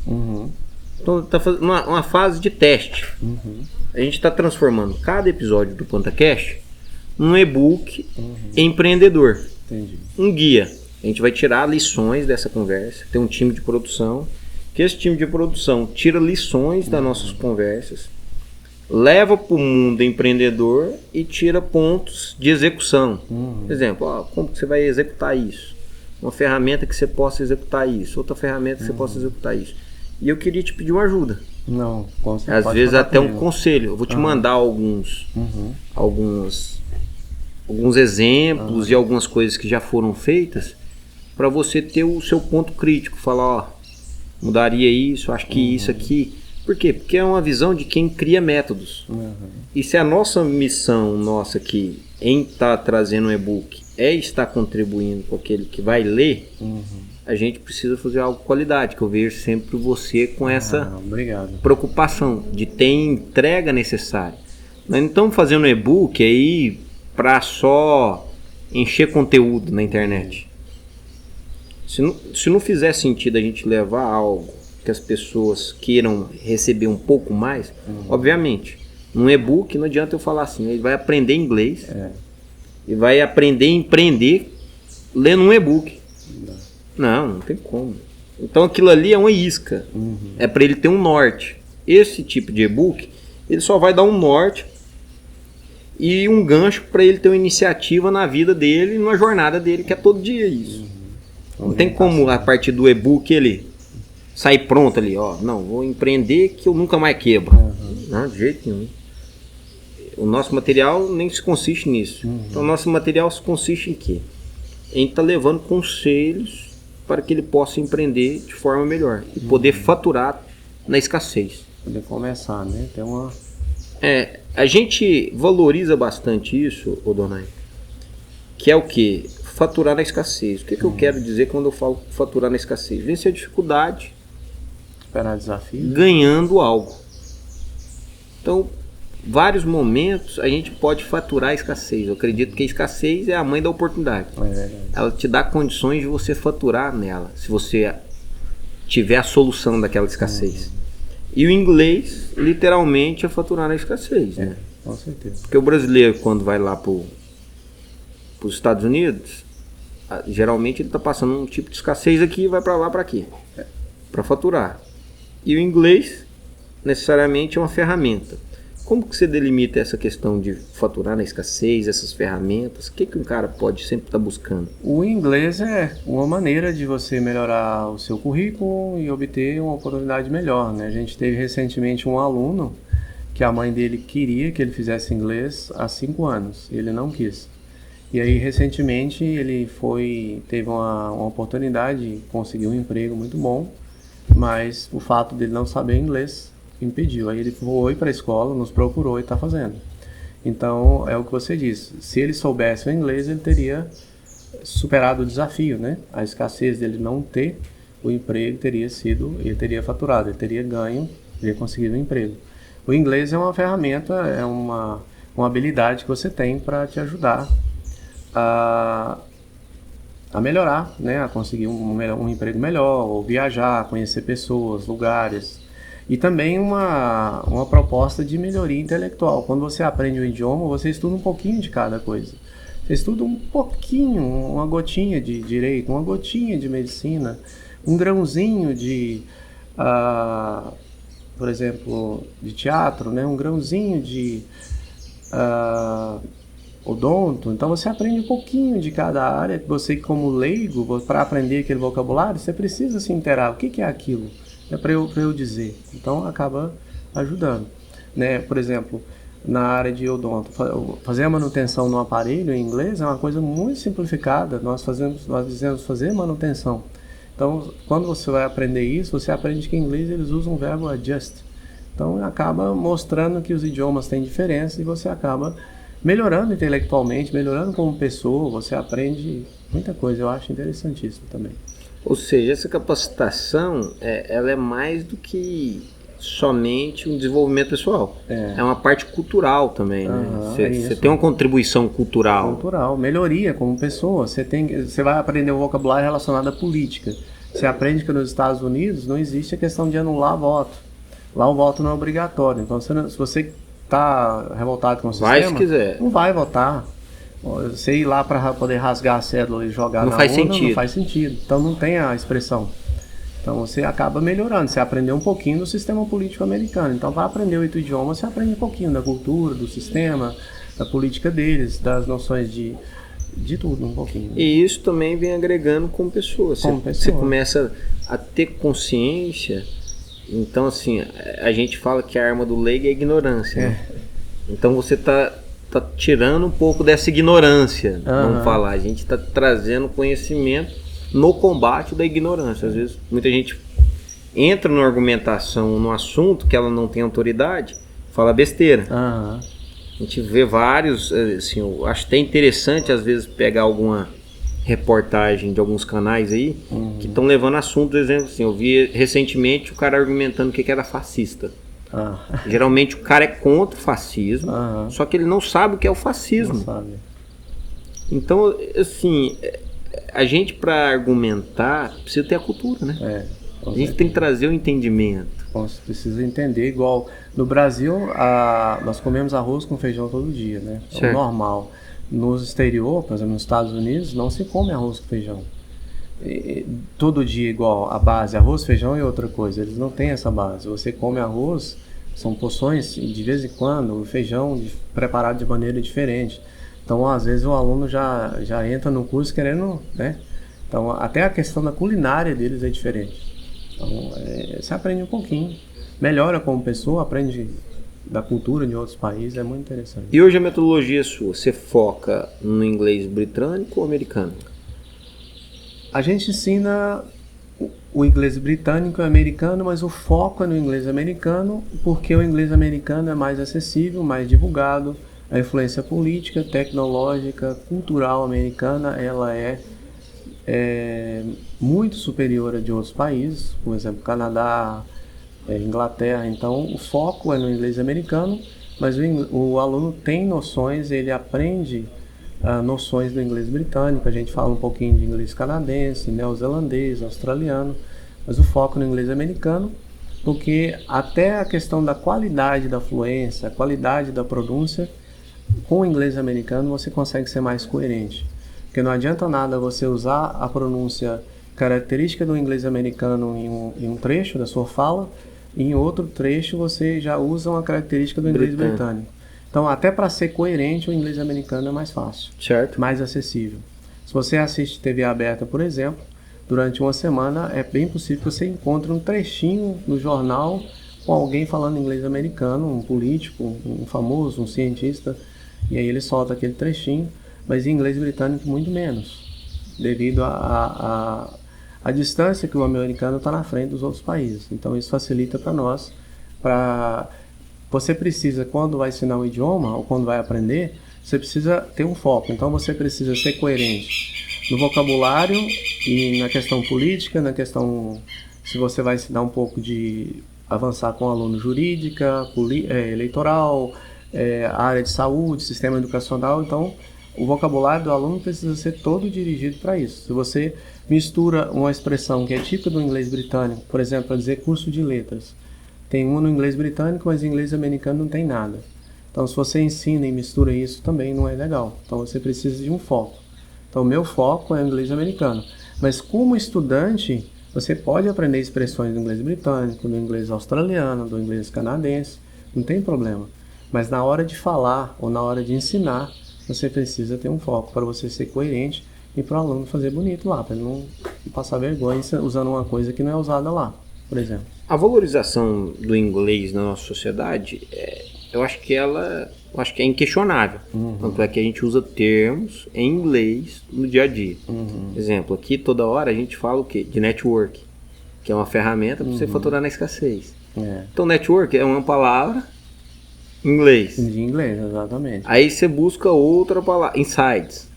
Então está fazendo uma fase de teste. A gente está transformando cada episódio do PantaCast num e-book empreendedor. Entendi. Um guia. A gente vai tirar lições dessa conversa. Tem um time de produção. Que esse time de produção tira lições das nossas conversas, leva para o mundo empreendedor e tira pontos de execução. Por exemplo, como que você vai executar isso? Uma ferramenta que você possa executar isso. Outra ferramenta que você possa executar isso. E eu queria te pedir uma ajuda. Não, Às vezes até um conselho. Eu vou te mandar alguns exemplos e algumas coisas que já foram feitas para você ter o seu ponto crítico. Falar, ó, mudaria isso, acho que isso aqui. Por quê? Porque é uma visão de quem cria métodos. E se a nossa missão, nossa aqui, em estar trazendo um e-book, é estar contribuindo com aquele que vai ler, a gente precisa fazer algo de qualidade, que eu vejo sempre você com essa preocupação de ter entrega necessária. Nós não estamos fazendo e-book aí para só encher conteúdo na internet. Se não fizer sentido a gente levar algo que as pessoas queiram receber um pouco mais, obviamente, num e-book não adianta eu falar assim, ele vai aprender inglês e vai aprender a empreender lendo um e-book. Não tem como. Então aquilo ali é uma isca, é para ele ter um norte. Esse tipo de e-book, ele só vai dar um norte e um gancho para ele ter uma iniciativa na vida dele, numa jornada dele, que é todo dia isso. Não tem como a partir do e-book ele sair pronto ali, ó, não, vou empreender que eu nunca mais quebro. Não, de jeito nenhum. O nosso material nem se consiste nisso. Então o nosso material se consiste em quê? Em estar levando conselhos para que ele possa empreender de forma melhor e poder faturar na escassez. Poder começar, né? Tem uma... A gente valoriza bastante isso, Donai, que é o quê? Faturar na escassez. O que eu quero dizer quando eu falo faturar na escassez? Vencer a dificuldade, superar desafio, ganhando algo. Então, vários momentos a gente pode faturar a escassez. Eu acredito que a escassez é a mãe da oportunidade. Ela te dá condições de você faturar nela, se você tiver a solução daquela escassez. E o inglês, literalmente, é faturar na escassez, né? Com certeza. Porque o brasileiro, quando vai lá para os Estados Unidos, geralmente ele está passando um tipo de escassez aqui e vai para lá, para aqui, para faturar. E o inglês, necessariamente, é uma ferramenta. Como que você delimita essa questão de faturar na escassez, essas ferramentas? O que um cara pode sempre estar buscando? O inglês é uma maneira de você melhorar o seu currículo e obter uma oportunidade melhor, né? A gente teve recentemente um aluno que a mãe dele queria que ele fizesse inglês há 5 anos. E ele não quis. E aí, recentemente, ele teve uma oportunidade de conseguir um emprego muito bom, mas o fato dele não saber inglês impediu. Aí ele foi para a escola, nos procurou e está fazendo. Então, é o que você disse. Se ele soubesse o inglês, ele teria superado o desafio, né? A escassez dele não ter o emprego ele teria faturado, ele teria ganho, teria conseguido um emprego. O inglês é uma ferramenta, é uma habilidade que você tem para te ajudar a melhorar, né? A conseguir um emprego melhor, ou viajar, conhecer pessoas, lugares. E também uma proposta de melhoria intelectual. Quando você aprende um idioma, você estuda um pouquinho de cada coisa. Você estuda um pouquinho, uma gotinha de direito, uma gotinha de medicina, um grãozinho de, por exemplo, de teatro, né? Um grãozinho de odonto. Então você aprende um pouquinho de cada área. Você, como leigo, para aprender aquele vocabulário, você precisa se inteirar. O que é aquilo? É para eu dizer. Então acaba ajudando, né? Por exemplo, na área de odonto, fazer a manutenção no aparelho em inglês é uma coisa muito simplificada. Nós dizemos fazer manutenção. Então, quando você vai aprender isso, você aprende que em inglês eles usam o verbo adjust. Então acaba mostrando que os idiomas têm diferença e você acaba melhorando intelectualmente, melhorando como pessoa. Você aprende muita coisa. Eu acho interessantíssimo também. Ou seja, essa capacitação, ela é mais do que somente um desenvolvimento pessoal. É uma parte cultural também, né? Você tem uma contribuição cultural. Cultural, melhoria como pessoa. Você vai aprender um vocabulário relacionado à política. Você aprende que nos Estados Unidos não existe a questão de anular voto. Lá o voto não é obrigatório. Então, se você está revoltado com o sistema, se quiser. Não vai votar. Você ir lá para poder rasgar a cédula e jogar na urna, não faz sentido. Então não tem a expressão. Então você acaba melhorando. Você aprendeu um pouquinho do sistema político americano. Então para aprender 8 idiomas, você aprende um pouquinho da cultura, do sistema, da política deles, das noções de tudo um pouquinho. E isso também vem agregando como pessoa. Você começa a ter consciência Então, assim, a gente fala que a arma do leigo é a ignorância, né? Então você tá tirando um pouco dessa ignorância, vamos falar. A gente tá trazendo conhecimento no combate da ignorância. Às vezes, muita gente entra numa argumentação, num assunto que ela não tem autoridade, fala besteira. A gente vê vários, assim, eu acho até interessante, às vezes, pegar alguma reportagem de alguns canais aí que estão levando assuntos, por exemplo, assim, eu vi recentemente o cara argumentando que era fascista. Geralmente o cara é contra o fascismo, só que ele não sabe o que é o fascismo. Não sabe. Então, assim, a gente, para argumentar, precisa ter a cultura, né? A gente tem que trazer o entendimento. Você precisa entender, igual no Brasil, nós comemos arroz com feijão todo dia, né? É o normal. No exterior, por exemplo, nos Estados Unidos, não se come arroz com feijão. Todo dia igual, a base, arroz, feijão e outra coisa. Eles não têm essa base. Você come arroz, são porções, de vez em quando, o feijão preparado de maneira diferente. Então, às vezes, o aluno já entra no curso querendo, né? Então, até a questão da culinária deles é diferente. Então, você aprende um pouquinho. Melhora como pessoa, aprende da cultura de outros países, é muito interessante. E hoje a metodologia sua, você foca no inglês britânico ou americano? A gente ensina o inglês britânico e americano, mas o foco é no inglês americano, porque o inglês americano é mais acessível, mais divulgado. A influência política, tecnológica, cultural americana, ela é muito superior a de outros países, por exemplo, Canadá, Inglaterra. Então, o foco é no inglês americano, mas o aluno tem noções, ele aprende noções do inglês britânico. A gente fala um pouquinho de inglês canadense, neozelandês, australiano, mas o foco no inglês americano, porque até a questão da qualidade da fluência, a qualidade da pronúncia, com o inglês americano você consegue ser mais coerente. Porque não adianta nada você usar a pronúncia característica do inglês americano em um trecho da sua fala, e em outro trecho você já usa uma característica do inglês britânico. Então, até para ser coerente, o inglês americano é mais fácil, mais acessível. Se você assiste TV aberta, por exemplo, durante uma semana é bem possível que você encontre um trechinho no jornal com alguém falando inglês americano, um político, um famoso, um cientista, e aí ele solta aquele trechinho, mas em inglês britânico muito menos, devido à distância que o americano está na frente dos outros países. Então isso facilita para nós. Você precisa, quando vai ensinar um idioma ou quando vai aprender, você precisa ter um foco. Então você precisa ser coerente no vocabulário e na questão política, na questão, se você vai ensinar um pouco de avançar com aluno jurídica, eleitoral, área de saúde, sistema educacional. Então o vocabulário do aluno precisa ser todo dirigido para isso. Se você mistura uma expressão que é típica do inglês britânico, por exemplo, para dizer curso de letras, tem um no inglês britânico, mas em inglês americano não tem nada. Então, se você ensina e mistura isso, também não é legal. Então, você precisa de um foco. Então, o meu foco é o inglês americano. Mas, como estudante, você pode aprender expressões do inglês britânico, do inglês australiano, do inglês canadense, não tem problema. Mas, na hora de falar ou na hora de ensinar, você precisa ter um foco para você ser coerente e para o aluno fazer bonito lá, para ele não passar vergonha usando uma coisa que não é usada lá, por exemplo. A valorização do inglês na nossa sociedade, eu acho que é inquestionável. Tanto é que a gente usa termos em inglês no dia a dia. Exemplo, aqui toda hora a gente fala o quê? De network, que é uma ferramenta para você faturar na escassez. Então, network é uma palavra em inglês. De inglês, exatamente. Aí você busca outra palavra, insights.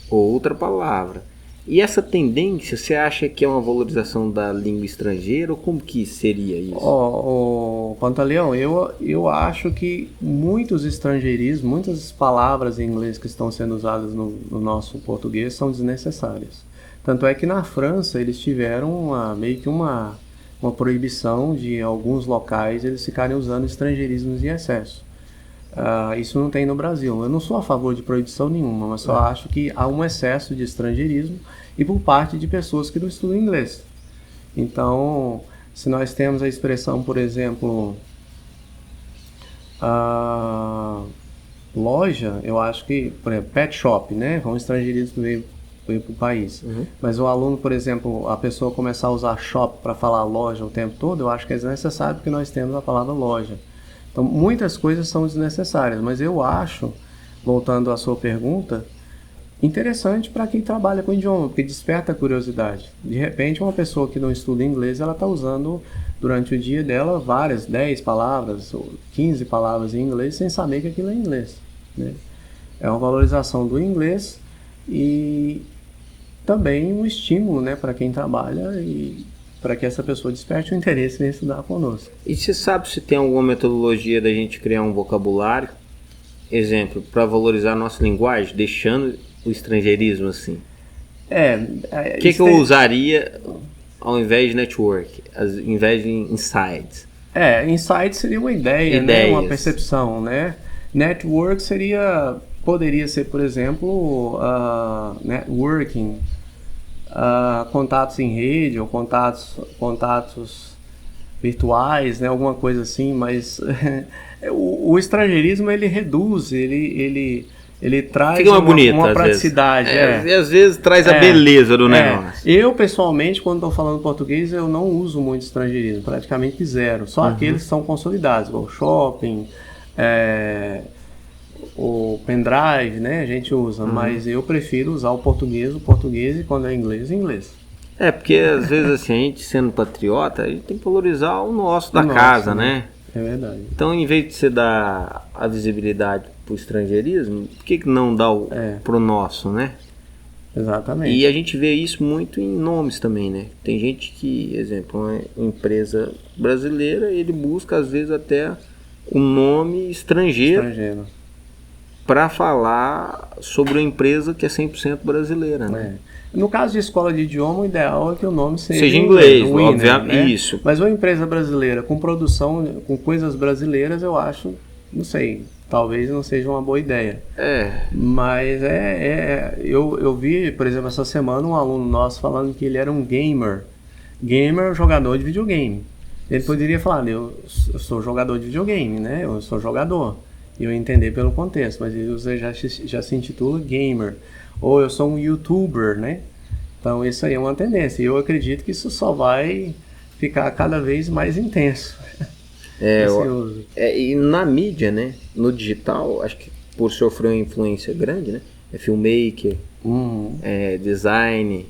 Outra palavra. E essa tendência, você acha que é uma valorização da língua estrangeira ou como que seria isso? Pantaleão, eu acho que muitos estrangeirismos, muitas palavras em inglês que estão sendo usadas no nosso português são desnecessárias. Tanto é que na França eles tiveram meio que uma proibição de alguns locais eles ficarem usando estrangeirismos em excesso. Isso não tem no Brasil. Eu não sou a favor de proibição nenhuma, mas só acho que há um excesso de estrangeirismo e por parte de pessoas que não estudam inglês. Então, se nós temos a expressão, por exemplo, loja, eu acho que, por exemplo, pet shop, né? Um estrangeirismo que veio o país. Mas o aluno, por exemplo, a pessoa começar a usar shop para falar loja o tempo todo, eu acho que é desnecessário porque nós temos a palavra loja. Então, muitas coisas são desnecessárias, mas eu acho, voltando à sua pergunta, interessante para quem trabalha com idioma, porque desperta a curiosidade. De repente, uma pessoa que não estuda inglês, ela está usando durante o dia dela várias, 10 palavras, ou 15 palavras em inglês, sem saber que aquilo é inglês, né? É uma valorização do inglês e também um estímulo, né, para quem trabalha e para que essa pessoa desperte o interesse em estudar conosco. E você sabe se tem alguma metodologia da gente criar um vocabulário, exemplo, para valorizar a nossa linguagem, deixando o estrangeirismo assim? O que eu usaria ao invés de network, ao invés de insights? Insight seria uma ideia, né? Uma percepção, né? Network poderia ser, por exemplo, networking, contatos em rede ou contatos virtuais, né? Alguma coisa assim, mas o estrangeirismo ele reduz, ele traz uma praticidade. E às vezes traz a beleza do negócio. Eu, pessoalmente, quando estou falando português, eu não uso muito estrangeirismo, praticamente zero. Só aqueles que são consolidados, igual shopping, o pendrive, né? A gente usa, mas eu prefiro usar o português, e quando é inglês, inglês. Porque às vezes assim, a gente sendo patriota, a gente tem que valorizar o nosso da casa, né? É verdade. Então, em vez de você dar a visibilidade pro estrangeirismo, por que não dar pro nosso, né? Exatamente. E a gente vê isso muito em nomes também, né? Tem gente que, exemplo, uma empresa brasileira, ele busca às vezes até um nome estrangeiro. Para falar sobre uma empresa que é 100% brasileira, né? No caso de escola de idioma, o ideal é que o nome seja inglês, obviamente, né? Isso. Mas uma empresa brasileira com produção, com coisas brasileiras, eu acho, não sei, talvez não seja uma boa ideia. Mas eu vi, por exemplo, essa semana um aluno nosso falando que ele era um gamer. Gamer, jogador de videogame. Ele poderia falar, eu sou jogador de videogame, né? Eu sou jogador. E eu entender pelo contexto, mas ele já se intitula gamer. Ou eu sou um youtuber, né? Então isso aí é uma tendência. E eu acredito que isso só vai ficar cada vez mais intenso. E na mídia, né? No digital, acho que por sofrer uma influência grande, né? É filmmaker, design.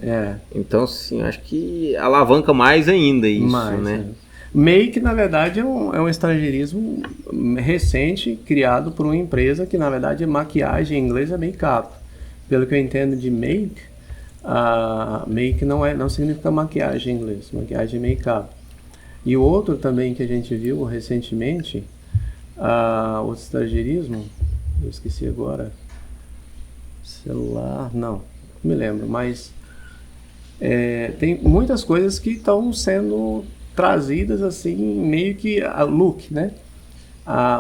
Então, assim, acho que alavanca mais ainda isso, né? Make, na verdade, é um estrangeirismo recente, criado por uma empresa que, na verdade, maquiagem em inglês é make-up. Pelo que eu entendo de make, make não significa maquiagem em inglês, maquiagem é make-up. E o outro também que a gente viu recentemente, o estrangeirismo, eu esqueci agora, celular, não me lembro, mas tem muitas coisas que estão sendo trazidas assim, meio que a look, né?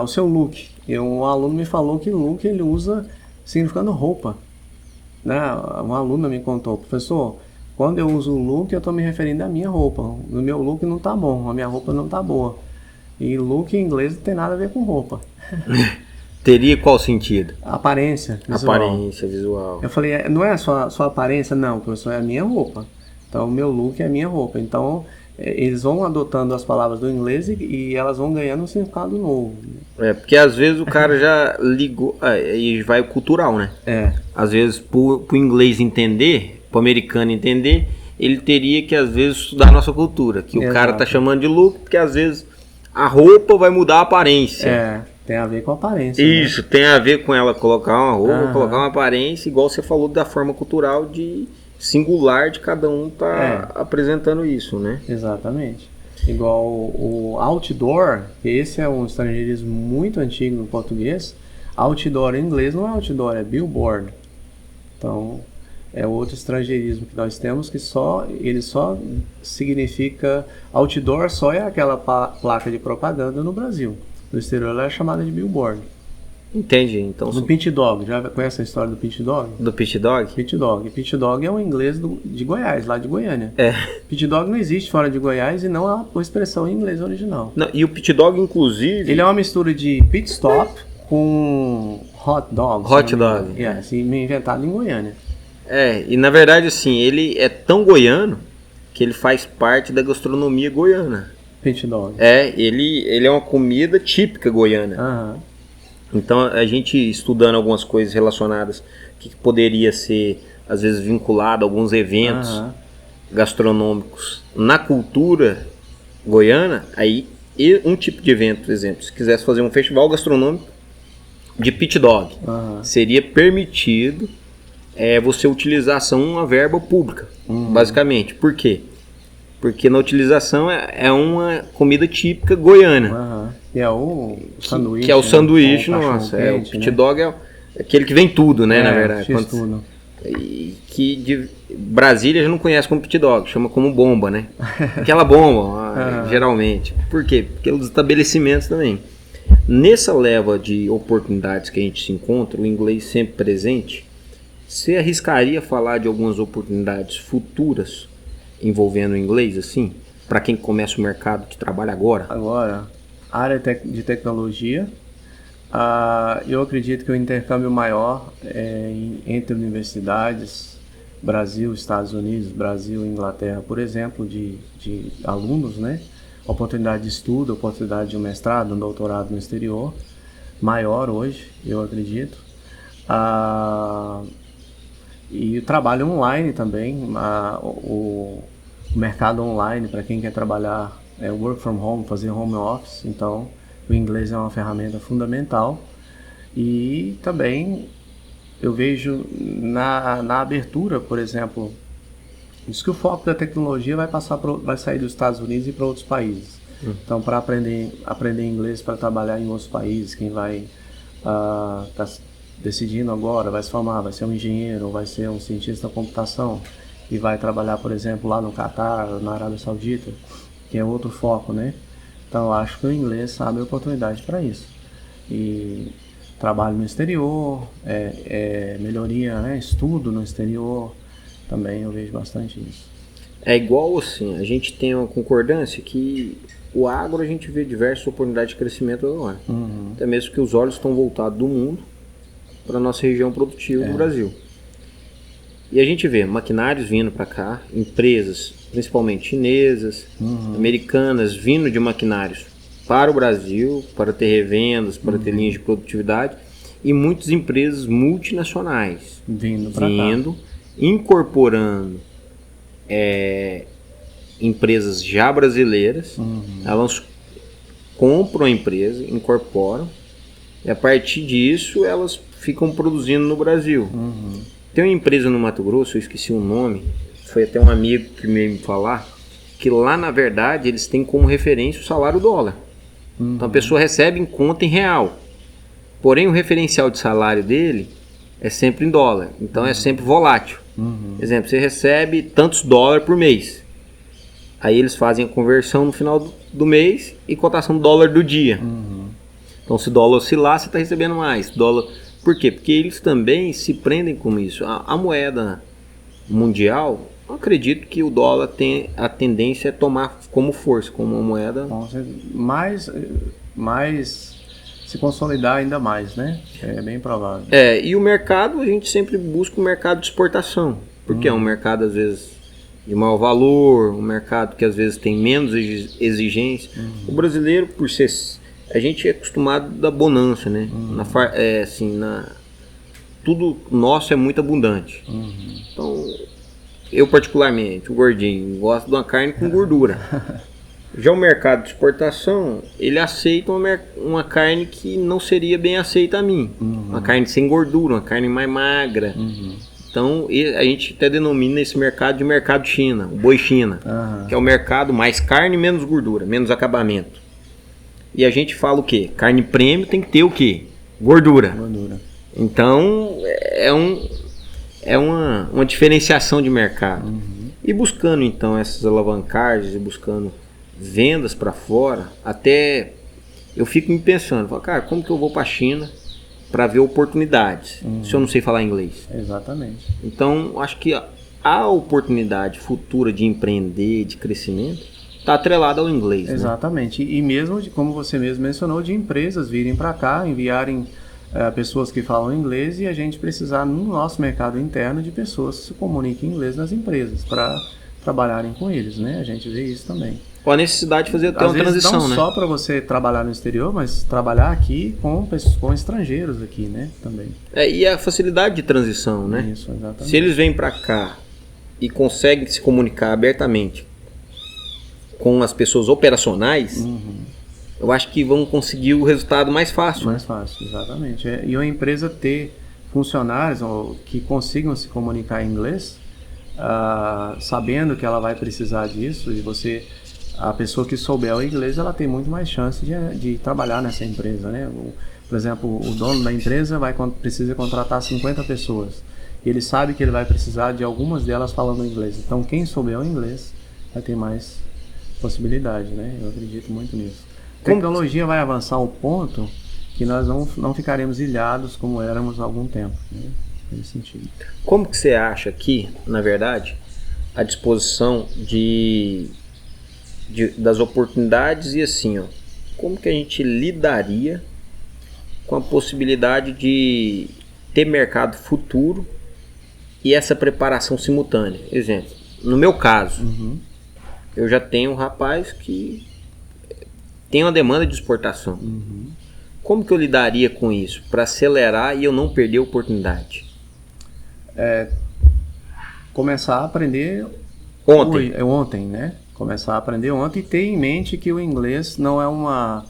O seu look. Um aluno me falou que look ele usa significando roupa, né? Uma aluna me contou, professor, quando eu uso look eu estou me referindo à minha roupa. O meu look não está bom, a minha roupa não está boa. E look em inglês não tem nada a ver com roupa. Teria qual sentido? Aparência visual. Aparência visual. Eu falei, não é a sua aparência, não, professor, é a minha roupa. Então o meu look é a minha roupa. Então eles vão adotando as palavras do inglês e elas vão ganhando um significado novo. Porque às vezes o cara já ligou, e vai cultural, né? Às vezes pro inglês entender, pro americano entender, ele teria que às vezes estudar a nossa cultura, que o cara tá chamando de look, porque às vezes a roupa vai mudar a aparência. Tem a ver com a aparência. Isso, né? Tem a ver com ela colocar uma roupa, colocar uma aparência, igual você falou da forma cultural de singular de cada um tá apresentando isso, né? Exatamente. Igual o outdoor, que esse é um estrangeirismo muito antigo no português. Outdoor em inglês não é outdoor, é billboard. Então, é outro estrangeirismo que nós temos que ele só significa outdoor, só é aquela placa de propaganda no Brasil. No exterior ela é chamada de billboard. Entendi. Então, do Pit Dog, já conhece a história do Pit Dog? Do Pit Dog? Pit Dog. Pit Dog é um inglês de Goiás, lá de Goiânia. Pit Dog não existe fora de Goiás e não há a expressão em inglês original. Não, e o Pit Dog, inclusive... Ele é uma mistura de pit stop com hot dog. Hot dog. Inventado em Goiânia. E na verdade, assim, ele é tão goiano que ele faz parte da gastronomia goiana. Pit dog. Ele é uma comida típica goiana. Aham. Então, a gente estudando algumas coisas relacionadas que poderia ser, às vezes, vinculado a alguns eventos gastronômicos na cultura goiana, aí um tipo de evento, por exemplo, se quisesse fazer um festival gastronômico de pit dog, seria permitido você utilizar uma verba pública, basicamente. Por quê? Porque na utilização é uma comida típica goiana. E é o sanduíche. Que é o sanduíche, né? nossa. O pit dog é aquele que vem tudo, né, na verdade. Tudo. E que de Brasília já não conhece como pit dog, chama como bomba, né? Aquela bomba, geralmente. Por quê? Porque os estabelecimentos também. Nessa leva de oportunidades que a gente se encontra, o inglês sempre presente, você arriscaria falar de algumas oportunidades futuras envolvendo o inglês, assim, para quem começa o mercado de trabalho agora? Agora, área de tecnologia, eu acredito que o intercâmbio maior é entre universidades, Brasil, Estados Unidos, Brasil, Inglaterra, por exemplo, de alunos, né? Oportunidade de estudo, oportunidade de um mestrado, um doutorado no exterior, maior hoje, eu acredito. E o trabalho online também, o mercado online para quem quer trabalhar work from home, fazer home office, então o inglês é uma ferramenta fundamental. E também eu vejo na abertura, por exemplo, diz que o foco da tecnologia vai sair dos Estados Unidos e para outros países. Então, para aprender inglês para trabalhar em outros países, quem vai tá decidindo agora, vai se formar, vai ser um engenheiro, ou vai ser um cientista da computação e vai trabalhar, por exemplo, lá no Catar, na Arábia Saudita, que é outro foco, né? Então, eu acho que o inglês abre oportunidade para isso. E trabalho no exterior, melhoria, né? Estudo no exterior, também eu vejo bastante isso. É igual assim, a gente tem uma concordância que o agro a gente vê diversas oportunidades de crescimento agora. Até mesmo que os olhos estão voltados do mundo para a nossa região produtiva do Brasil. E a gente vê maquinários vindo para cá, empresas, principalmente chinesas, americanas, vindo de maquinários para o Brasil, para ter revendas, para ter linhas de produtividade, e muitas empresas multinacionais vindo para cá, incorporando empresas já brasileiras. Elas compram a empresa, incorporam, e a partir disso elas ficam produzindo no Brasil. Tem uma empresa no Mato Grosso, eu esqueci o nome, foi até um amigo que me falar, que lá na verdade eles têm como referência o salário dólar. Então a pessoa recebe em conta em real, porém o referencial de salário dele é sempre em dólar, então é sempre volátil. Exemplo, você recebe tantos dólares por mês, aí eles fazem a conversão no final do mês e cotação do dólar do dia. Então se o dólar oscilar, você está recebendo mais dólar. Por quê? Porque eles também se prendem com isso. A moeda mundial, eu acredito que o dólar tem a tendência a tomar como força, como uma moeda mais se consolidar ainda mais, né? É bem provável. E o mercado, a gente sempre busca o mercado de exportação, porque é um mercado às vezes de maior valor, um mercado que às vezes tem menos exigência. O brasileiro, por ser... A gente é acostumado da bonança, né? Tudo nosso é muito abundante. Então, eu particularmente, o gordinho, gosto de uma carne com gordura. Já o mercado de exportação, ele aceita uma carne que não seria bem aceita a mim. Uma carne sem gordura, uma carne mais magra. Então, a gente até denomina esse mercado de mercado China, o boi China, que é o mercado mais carne, menos gordura, menos acabamento. E a gente fala o quê? Carne premium tem que ter o quê? Gordura. Então, é uma diferenciação de mercado. E buscando, então, essas alavancagens e buscando vendas para fora, até eu fico me pensando, cara, como que eu vou para a China para ver oportunidades, se eu não sei falar inglês? Exatamente. Então, acho que a oportunidade futura de empreender, de crescimento, está atrelado ao inglês. Exatamente. Né? E mesmo, como você mesmo mencionou, de empresas virem para cá, enviarem pessoas que falam inglês e a gente precisar no nosso mercado interno de pessoas que se comuniquem em inglês nas empresas para trabalharem com eles, né? A gente vê isso também. Com a necessidade de fazer até Às uma vezes transição, não né? só para você trabalhar no exterior, mas trabalhar aqui com estrangeiros aqui, né? Também. E a facilidade de transição, né? Isso, exatamente. Se eles vêm para cá e conseguem se comunicar abertamente com as pessoas operacionais, eu acho que vão conseguir o resultado mais fácil. Mais fácil, exatamente. E uma empresa ter funcionários que consigam se comunicar em inglês, sabendo que ela vai precisar disso, e a pessoa que souber o inglês, ela tem muito mais chance de trabalhar nessa empresa, né? Por exemplo, o dono da empresa precisa contratar 50 pessoas. Ele sabe que ele vai precisar de algumas delas falando inglês. Então, quem souber o inglês vai ter mais possibilidade, né? Eu acredito muito nisso. A tecnologia vai avançar ao ponto que nós não ficaremos ilhados como éramos há algum tempo, né? Nesse sentido. Como que você acha que, na verdade, a disposição das oportunidades e assim, como que a gente lidaria com a possibilidade de ter mercado futuro e essa preparação simultânea? Exemplo, no meu caso, eu já tenho um rapaz que tem uma demanda de exportação. Como que eu lidaria com isso para acelerar e eu não perder a oportunidade? Começar a aprender ontem, né? Começar a aprender ontem e ter em mente que o inglês não é uma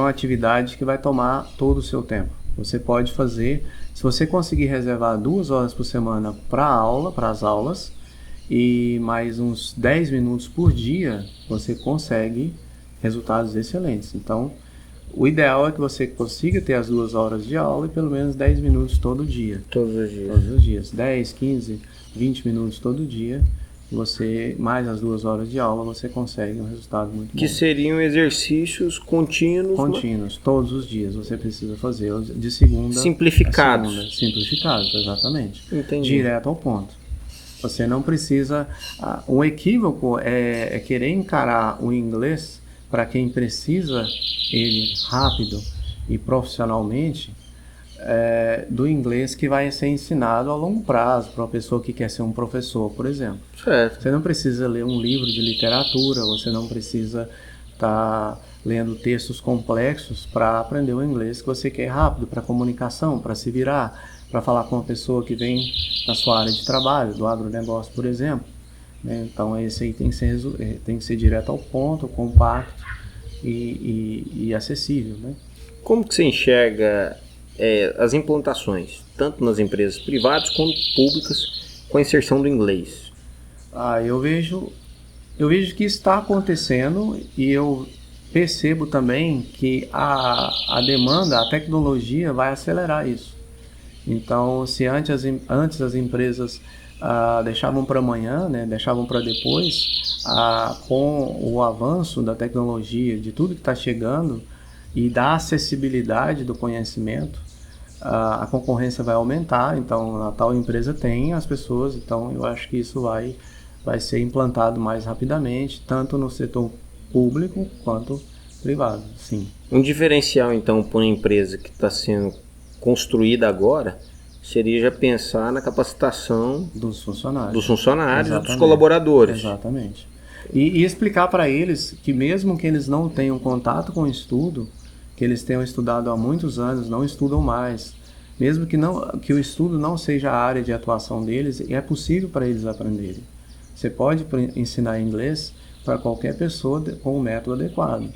atividade que vai tomar todo o seu tempo. Você pode fazer, se você conseguir reservar 2 horas por semana para as aulas, e mais uns 10 minutos por dia, você consegue resultados excelentes. Então, o ideal é que você consiga ter as 2 horas de aula e pelo menos 10 minutos todo dia. Todos os dias. Todos os dias. 10, 15, 20 minutos todo dia. Mais as 2 horas de aula, você consegue um resultado muito bom. Que seriam exercícios contínuos. Contínuos, todos os dias você precisa fazer de segunda simplificados. a segunda. Simplificados, exatamente. Entendi. Direto ao ponto. Você não precisa... Um equívoco é querer encarar o inglês para quem precisa ele rápido e profissionalmente do inglês que vai ser ensinado a longo prazo para uma pessoa que quer ser um professor, por exemplo. Certo. Você não precisa ler um livro de literatura, você não precisa estar lendo textos complexos para aprender o inglês que você quer rápido, para comunicação, para se virar, para falar com uma pessoa que vem da sua área de trabalho, do agronegócio, por exemplo. Né? Então, esse aí tem que ser direto ao ponto, compacto e acessível. Né? Como que você enxerga as implantações, tanto nas empresas privadas quanto públicas, com a inserção do inglês? Eu vejo que está acontecendo e eu percebo também que a demanda, a tecnologia vai acelerar isso. Então, se antes as empresas deixavam para amanhã, né, deixavam para depois, com o avanço da tecnologia, de tudo que está chegando e da acessibilidade do conhecimento, a concorrência vai aumentar. Então, a tal empresa tem as pessoas, então eu acho que isso vai ser implantado mais rapidamente, tanto no setor público quanto privado, sim. Um diferencial, então, para uma empresa que está sendo construída agora, seria já pensar na capacitação dos funcionários e dos colaboradores. Exatamente. E explicar para eles que mesmo que eles não tenham contato com o estudo, que eles tenham estudado há muitos anos, não estudam mais, mesmo que o estudo não seja a área de atuação deles, é possível para eles aprenderem. Você pode ensinar inglês para qualquer pessoa com o método adequado.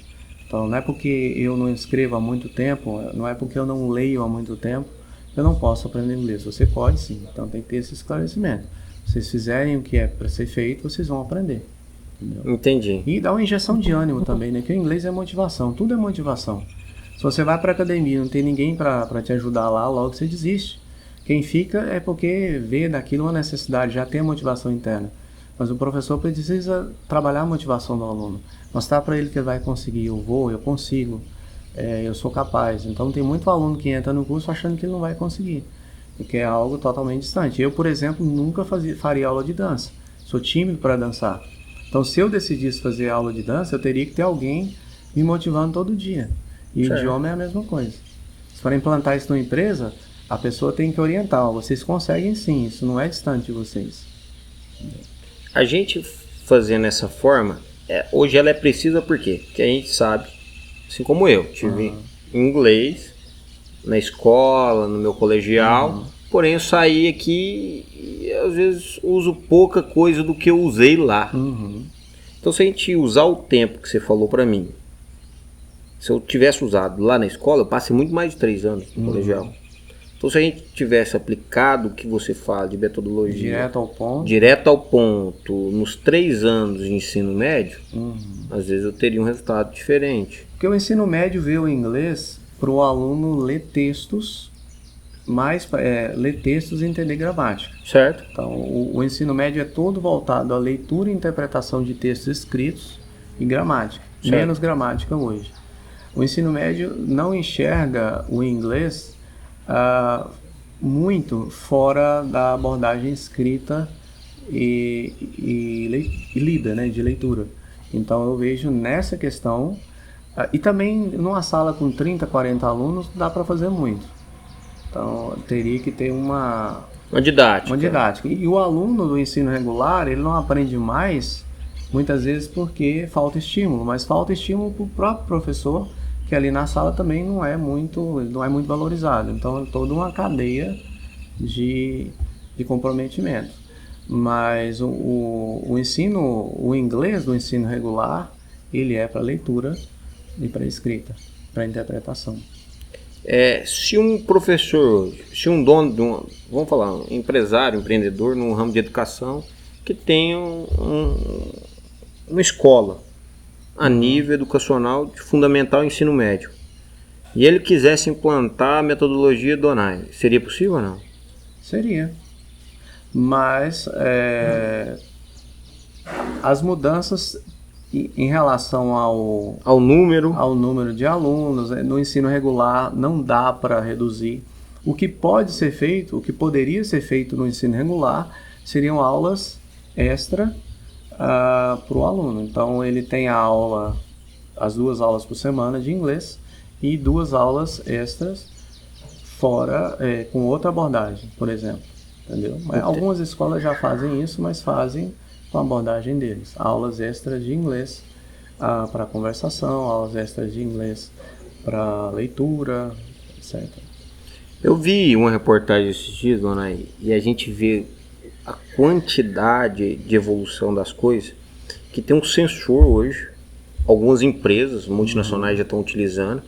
Então, não é porque eu não escrevo há muito tempo, não é porque eu não leio há muito tempo, eu não posso aprender inglês. Você pode sim, então tem que ter esse esclarecimento. Se vocês fizerem o que é para ser feito, vocês vão aprender. Entendeu? Entendi. E dá uma injeção de ânimo também, né? Que o inglês é motivação, tudo é motivação. Se você vai para a academia e não tem ninguém para te ajudar lá, logo você desiste. Quem fica é porque vê daquilo uma necessidade, já tem a motivação interna. Mas o professor precisa trabalhar a motivação do aluno, mostrar para ele que ele vai conseguir, eu consigo, eu sou capaz. Então tem muito aluno que entra no curso achando que ele não vai conseguir, porque é algo totalmente distante. Eu, por exemplo, nunca faria aula de dança, sou tímido para dançar. Então se eu decidisse fazer aula de dança, eu teria que ter alguém me motivando todo dia. E o idioma é a mesma coisa. Se for implantar isso numa empresa, a pessoa tem que orientar, ó, vocês conseguem sim, isso não é distante de vocês. A gente fazendo essa forma, hoje ela é precisa por quê? Porque a gente sabe, assim como eu, tive inglês na escola, no meu colegial, porém eu saí aqui e às vezes uso pouca coisa do que eu usei lá. Então se a gente usar o tempo que você falou pra mim, se eu tivesse usado lá na escola, eu passei muito mais de 3 anos no colegial. Então se a gente tivesse aplicado o que você fala de metodologia direto ao ponto nos 3 anos de ensino médio, às vezes eu teria um resultado diferente. Porque o ensino médio vê o inglês para o aluno ler textos, ler textos e entender gramática. Certo. Então o ensino médio é todo voltado à leitura e interpretação de textos escritos e gramática, menos gramática hoje. O ensino médio não enxerga o inglês muito fora da abordagem escrita e lida, né, de leitura. Então eu vejo nessa questão, e também numa sala com 30, 40 alunos dá para fazer muito. Então teria que ter uma didática. E o aluno do ensino regular, ele não aprende mais, muitas vezes porque falta estímulo, mas falta estímulo para o próprio professor, que ali na sala também não é muito valorizado. Então é toda uma cadeia de comprometimento. Mas o inglês do ensino regular, ele é para leitura e para escrita, para interpretação. Se um professor, se um dono de vamos falar, um empresário, empreendedor no ramo de educação, que tem uma escola a nível educacional de fundamental e ensino médio, e ele quisesse implantar a metodologia Donai, seria possível ou não? Seria. Mas as mudanças em relação ao número de alunos no ensino regular não dá para reduzir. O que pode ser feito, o que poderia ser feito no ensino regular, seriam aulas extra para o aluno. Então ele tem as 2 aulas por semana de inglês e 2 aulas extras fora, com outra abordagem, por exemplo. Entendeu? Algumas escolas já fazem isso, mas fazem com a abordagem deles. Aulas extras de inglês para conversação, aulas extras de inglês para leitura, etc. Eu vi uma reportagem esses dias, dona, e a gente vê a quantidade de evolução das coisas, que tem um sensor hoje, algumas empresas multinacionais já estão utilizando,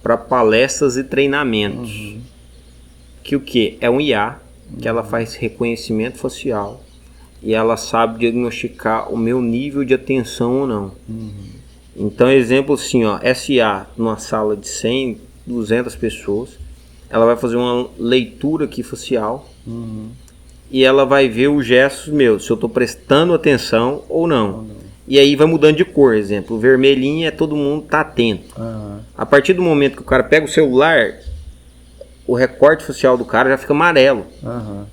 para palestras e treinamentos. Que o que? É um IA, que ela faz reconhecimento facial, e ela sabe diagnosticar o meu nível de atenção ou não. Então, exemplo assim, SA numa sala de 100, 200 pessoas, ela vai fazer uma leitura aqui facial, e ela vai ver os gestos meus, se eu estou prestando atenção ou não. E aí vai mudando de cor, exemplo, o vermelhinho é todo mundo tá atento. A partir do momento que o cara pega o celular, o recorte facial do cara já fica amarelo.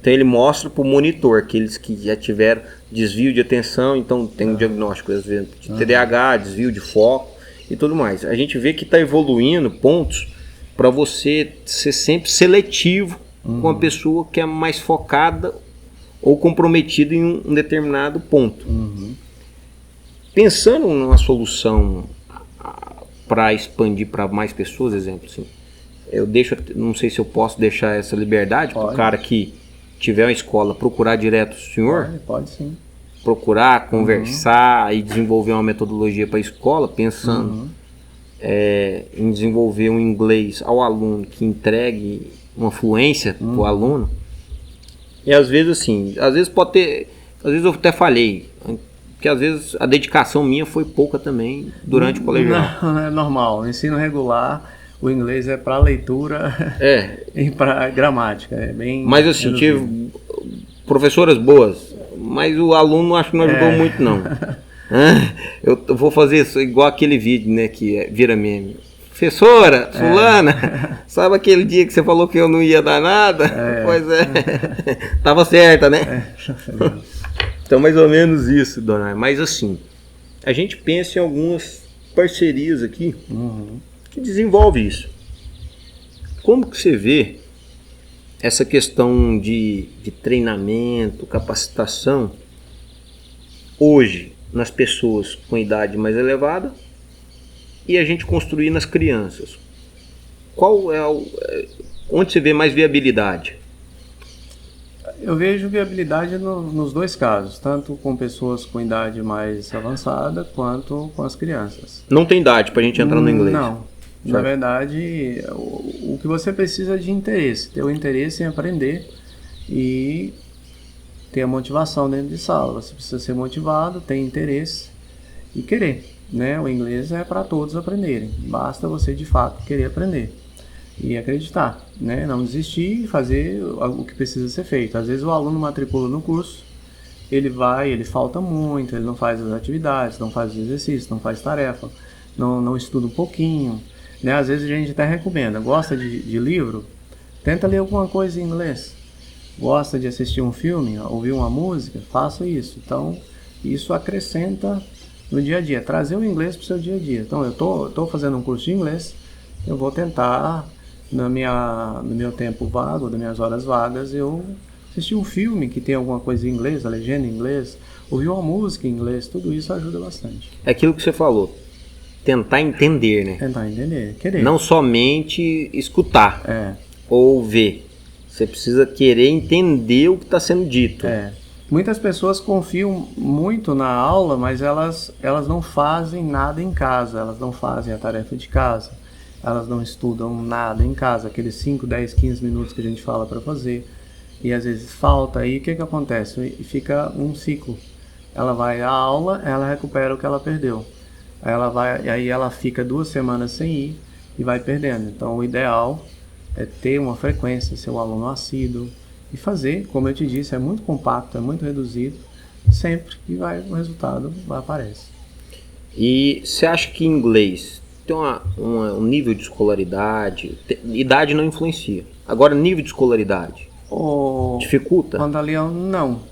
Então ele mostra para o monitor, aqueles que já tiveram desvio de atenção, então tem um diagnóstico, às vezes, de TDAH, desvio de foco e tudo mais. A gente vê que está evoluindo pontos para você ser sempre seletivo com a pessoa que é mais focada ou comprometida em um determinado ponto. Pensando numa solução para expandir para mais pessoas, exemplo assim, não sei se eu posso deixar essa liberdade para o cara que tiver uma escola procurar direto o senhor? Pode sim. Procurar, conversar e desenvolver uma metodologia para a escola, pensando em desenvolver um inglês ao aluno que entregue uma fluência para o aluno. E às vezes assim, às vezes eu até falhei, porque às vezes a dedicação minha foi pouca também durante o colegial. Não, é normal. No ensino regular, o inglês é para leitura e para gramática. É bem. Mas assim, tive professoras boas, mas o aluno acho que não ajudou muito, não. Eu vou fazer isso igual aquele vídeo, né, que vira meme. Professora, fulana, sabe aquele dia que você falou que eu não ia dar nada? Pois tava certa, né? Então, mais ou menos isso, dona. Mas assim, a gente pensa em algumas parcerias aqui que desenvolve isso. como que você vê essa questão de treinamento, capacitação, hoje, nas pessoas com idade mais elevada e a gente construir nas crianças? Qual é onde você vê mais viabilidade? Eu vejo viabilidade nos dois casos, tanto com pessoas com idade mais avançada quanto com as crianças. Não tem idade para a gente entrar no inglês? Não. Na verdade, o que você precisa é de interesse, ter o interesse em aprender e ter a motivação dentro de sala. Você precisa ser motivado, ter interesse e querer, né? O inglês é para todos aprenderem, basta você de fato querer aprender e acreditar, né? Não desistir e fazer o que precisa ser feito. Às vezes o aluno matricula no curso, ele falta muito, ele não faz as atividades, não faz os exercícios, não faz tarefa, não estuda um pouquinho, né? Às vezes a gente até recomenda, gosta de livro, tenta ler alguma coisa em inglês, gosta de assistir um filme, ouvir uma música, faça isso. Então isso acrescenta no dia a dia, trazer o inglês para o seu dia a dia. Então eu tô fazendo um curso de inglês, eu vou tentar no meu tempo vago, das minhas horas vagas, eu assistir um filme que tem alguma coisa em inglês, a legenda em inglês, ouvir uma música em inglês, tudo isso ajuda bastante. É aquilo que você falou, tentar entender, né? Tentar entender, querer. Não somente escutar ou ver. Você precisa querer entender o que está sendo dito. Muitas pessoas confiam muito na aula, mas elas não fazem nada em casa, elas não fazem a tarefa de casa, elas não estudam nada em casa, aqueles 5, 10, 15 minutos que a gente fala para fazer, e às vezes falta, aí o que acontece? E fica um ciclo. Ela vai à aula, ela recupera o que ela perdeu. Aí ela fica 2 semanas sem ir e vai perdendo. Então o ideal é ter uma frequência, ser um aluno assíduo e fazer, como eu te disse, é muito compacto, é muito reduzido, sempre que o resultado aparece. E você acha que inglês tem um nível de escolaridade, idade não influencia, agora nível de escolaridade dificulta? Pantaleão, não.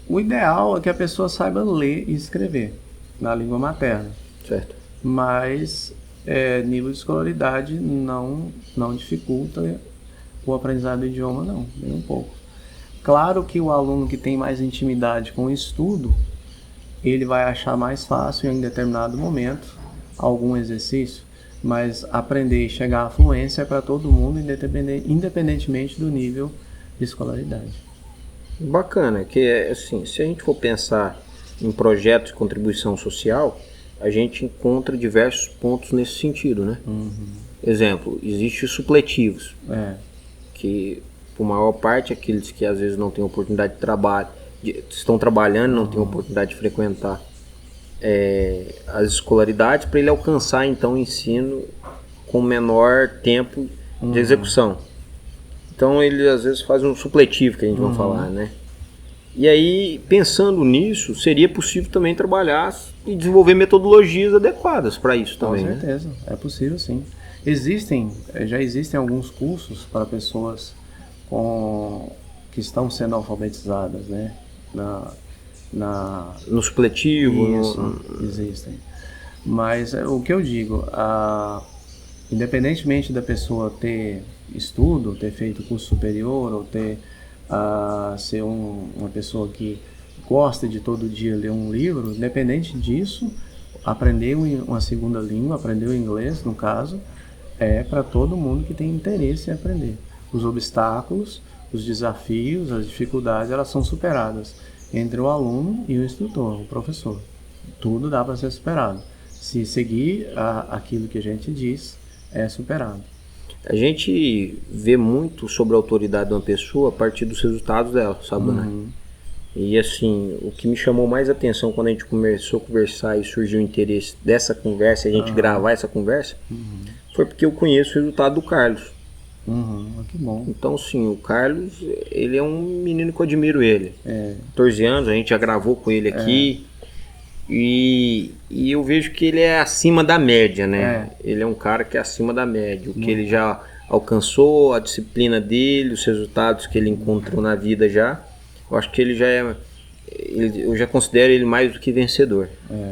O ideal é que a pessoa saiba ler e escrever na língua materna. Certo. Mas nível de escolaridade não dificulta o aprendizado do idioma, não, nem um pouco. Claro que o aluno que tem mais intimidade com o estudo, ele vai achar mais fácil em determinado momento algum exercício, mas aprender e chegar à fluência é para todo mundo, independentemente do nível de escolaridade. Bacana, que é assim, se a gente for pensar em projetos de contribuição social, a gente encontra diversos pontos nesse sentido, né? Exemplo, existem os supletivos, que por maior parte aqueles que às vezes não têm oportunidade de trabalho, estão trabalhando, não têm oportunidade de frequentar as escolaridades, para ele alcançar então o ensino com menor tempo de execução. Então ele às vezes faz um supletivo, que a gente vai falar, né? E aí, pensando nisso, seria possível também trabalhar e desenvolver metodologias adequadas para isso também, né? Com certeza, é possível sim. Já existem alguns cursos para pessoas que estão sendo alfabetizadas, né? No supletivo. Isso, existem. Mas o que eu digo, independentemente da pessoa ter estudo, ter feito curso superior ou ser uma pessoa que gosta de todo dia ler um livro, independente disso, aprender uma segunda língua, aprender o inglês, no caso, é para todo mundo que tem interesse em aprender. Os obstáculos, os desafios, as dificuldades, elas são superadas entre o aluno e o instrutor, o professor. Tudo dá para ser superado. Se seguir aquilo que a gente diz, é superado. A gente vê muito sobre a autoridade de uma pessoa a partir dos resultados dela, sabe, né? E assim, o que me chamou mais atenção quando a gente começou a conversar e surgiu o interesse dessa conversa, a gente gravar essa conversa, foi porque eu conheço o resultado do Carlos. Que bom. Então, sim, o Carlos, ele é um menino que eu admiro ele. 14 anos, a gente já gravou com ele aqui. E eu vejo que ele é acima da média, né? Ele é um cara que é acima da média. O que ele já alcançou, a disciplina dele, os resultados que ele encontrou na vida já. Eu acho que ele já eu já considero ele mais do que vencedor.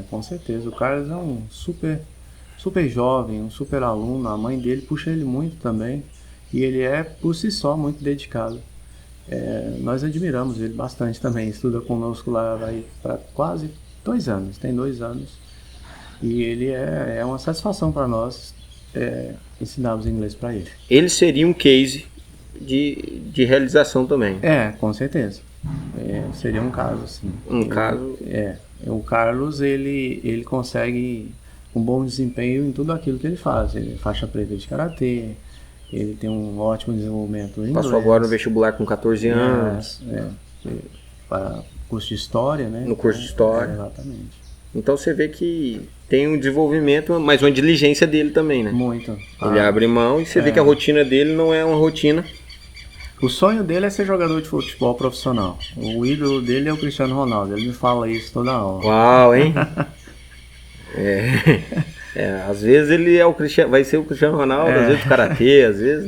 Com certeza. O Carlos é um super jovem, um super aluno. A mãe dele puxa ele muito também. E ele é, por si só, muito dedicado. Nós admiramos ele bastante também. Estuda conosco lá, vai para quase 2 anos, tem 2 anos. E ele é uma satisfação para nós ensinarmos inglês para ele. Ele seria um case de realização também. Com certeza. Seria um caso, assim. Caso. O Carlos, ele consegue um bom desempenho em tudo aquilo que ele faz. Ele é faixa preta de karatê, ele tem um ótimo desenvolvimento em inglês. Passou agora no vestibular com 14 anos. Para curso de história, né? No curso de história. Exatamente. Então você vê que tem um desenvolvimento, mas uma diligência dele também, né? Muito. Ele abre mão e você vê que a rotina dele não é uma rotina. O sonho dele é ser jogador de futebol profissional. O ídolo dele é o Cristiano Ronaldo. Ele me fala isso toda hora. Uau, hein? Às vezes ele vai ser o Cristiano Ronaldo, às vezes o karatê, às vezes.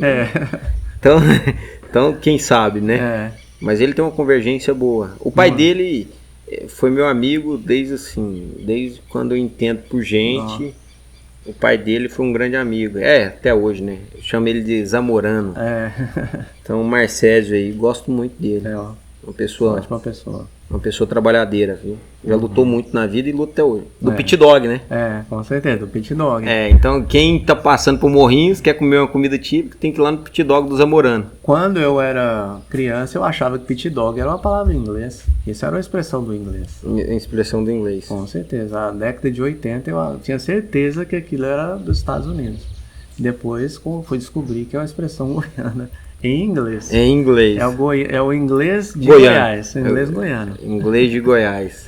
Então, quem sabe, né? Mas ele tem uma convergência boa. O pai dele foi meu amigo desde quando eu entendo por gente. O pai dele foi um grande amigo. Até hoje, né? Eu chamo ele de Zamorano. Então, o Marcésio aí, gosto muito dele. Uma pessoa. Ótima pessoa. Uma pessoa trabalhadeira, viu? Já lutou muito na vida e luta até hoje. Do Pit Dog, né? Com certeza, do Pit Dog. Então quem tá passando por Morrinhos, quer comer uma comida típica, tem que ir lá no Pit Dog do Zamorano. Quando eu era criança, eu achava que Pit Dog era uma palavra em inglês. Isso era uma expressão do inglês. Expressão do inglês. Com certeza. A década de 80 eu tinha certeza que aquilo era dos Estados Unidos. Depois fui descobrir que é uma expressão goiana. Em inglês. Em inglês. É o inglês de Goiás. Inglês goiano. Inglês de Goiás,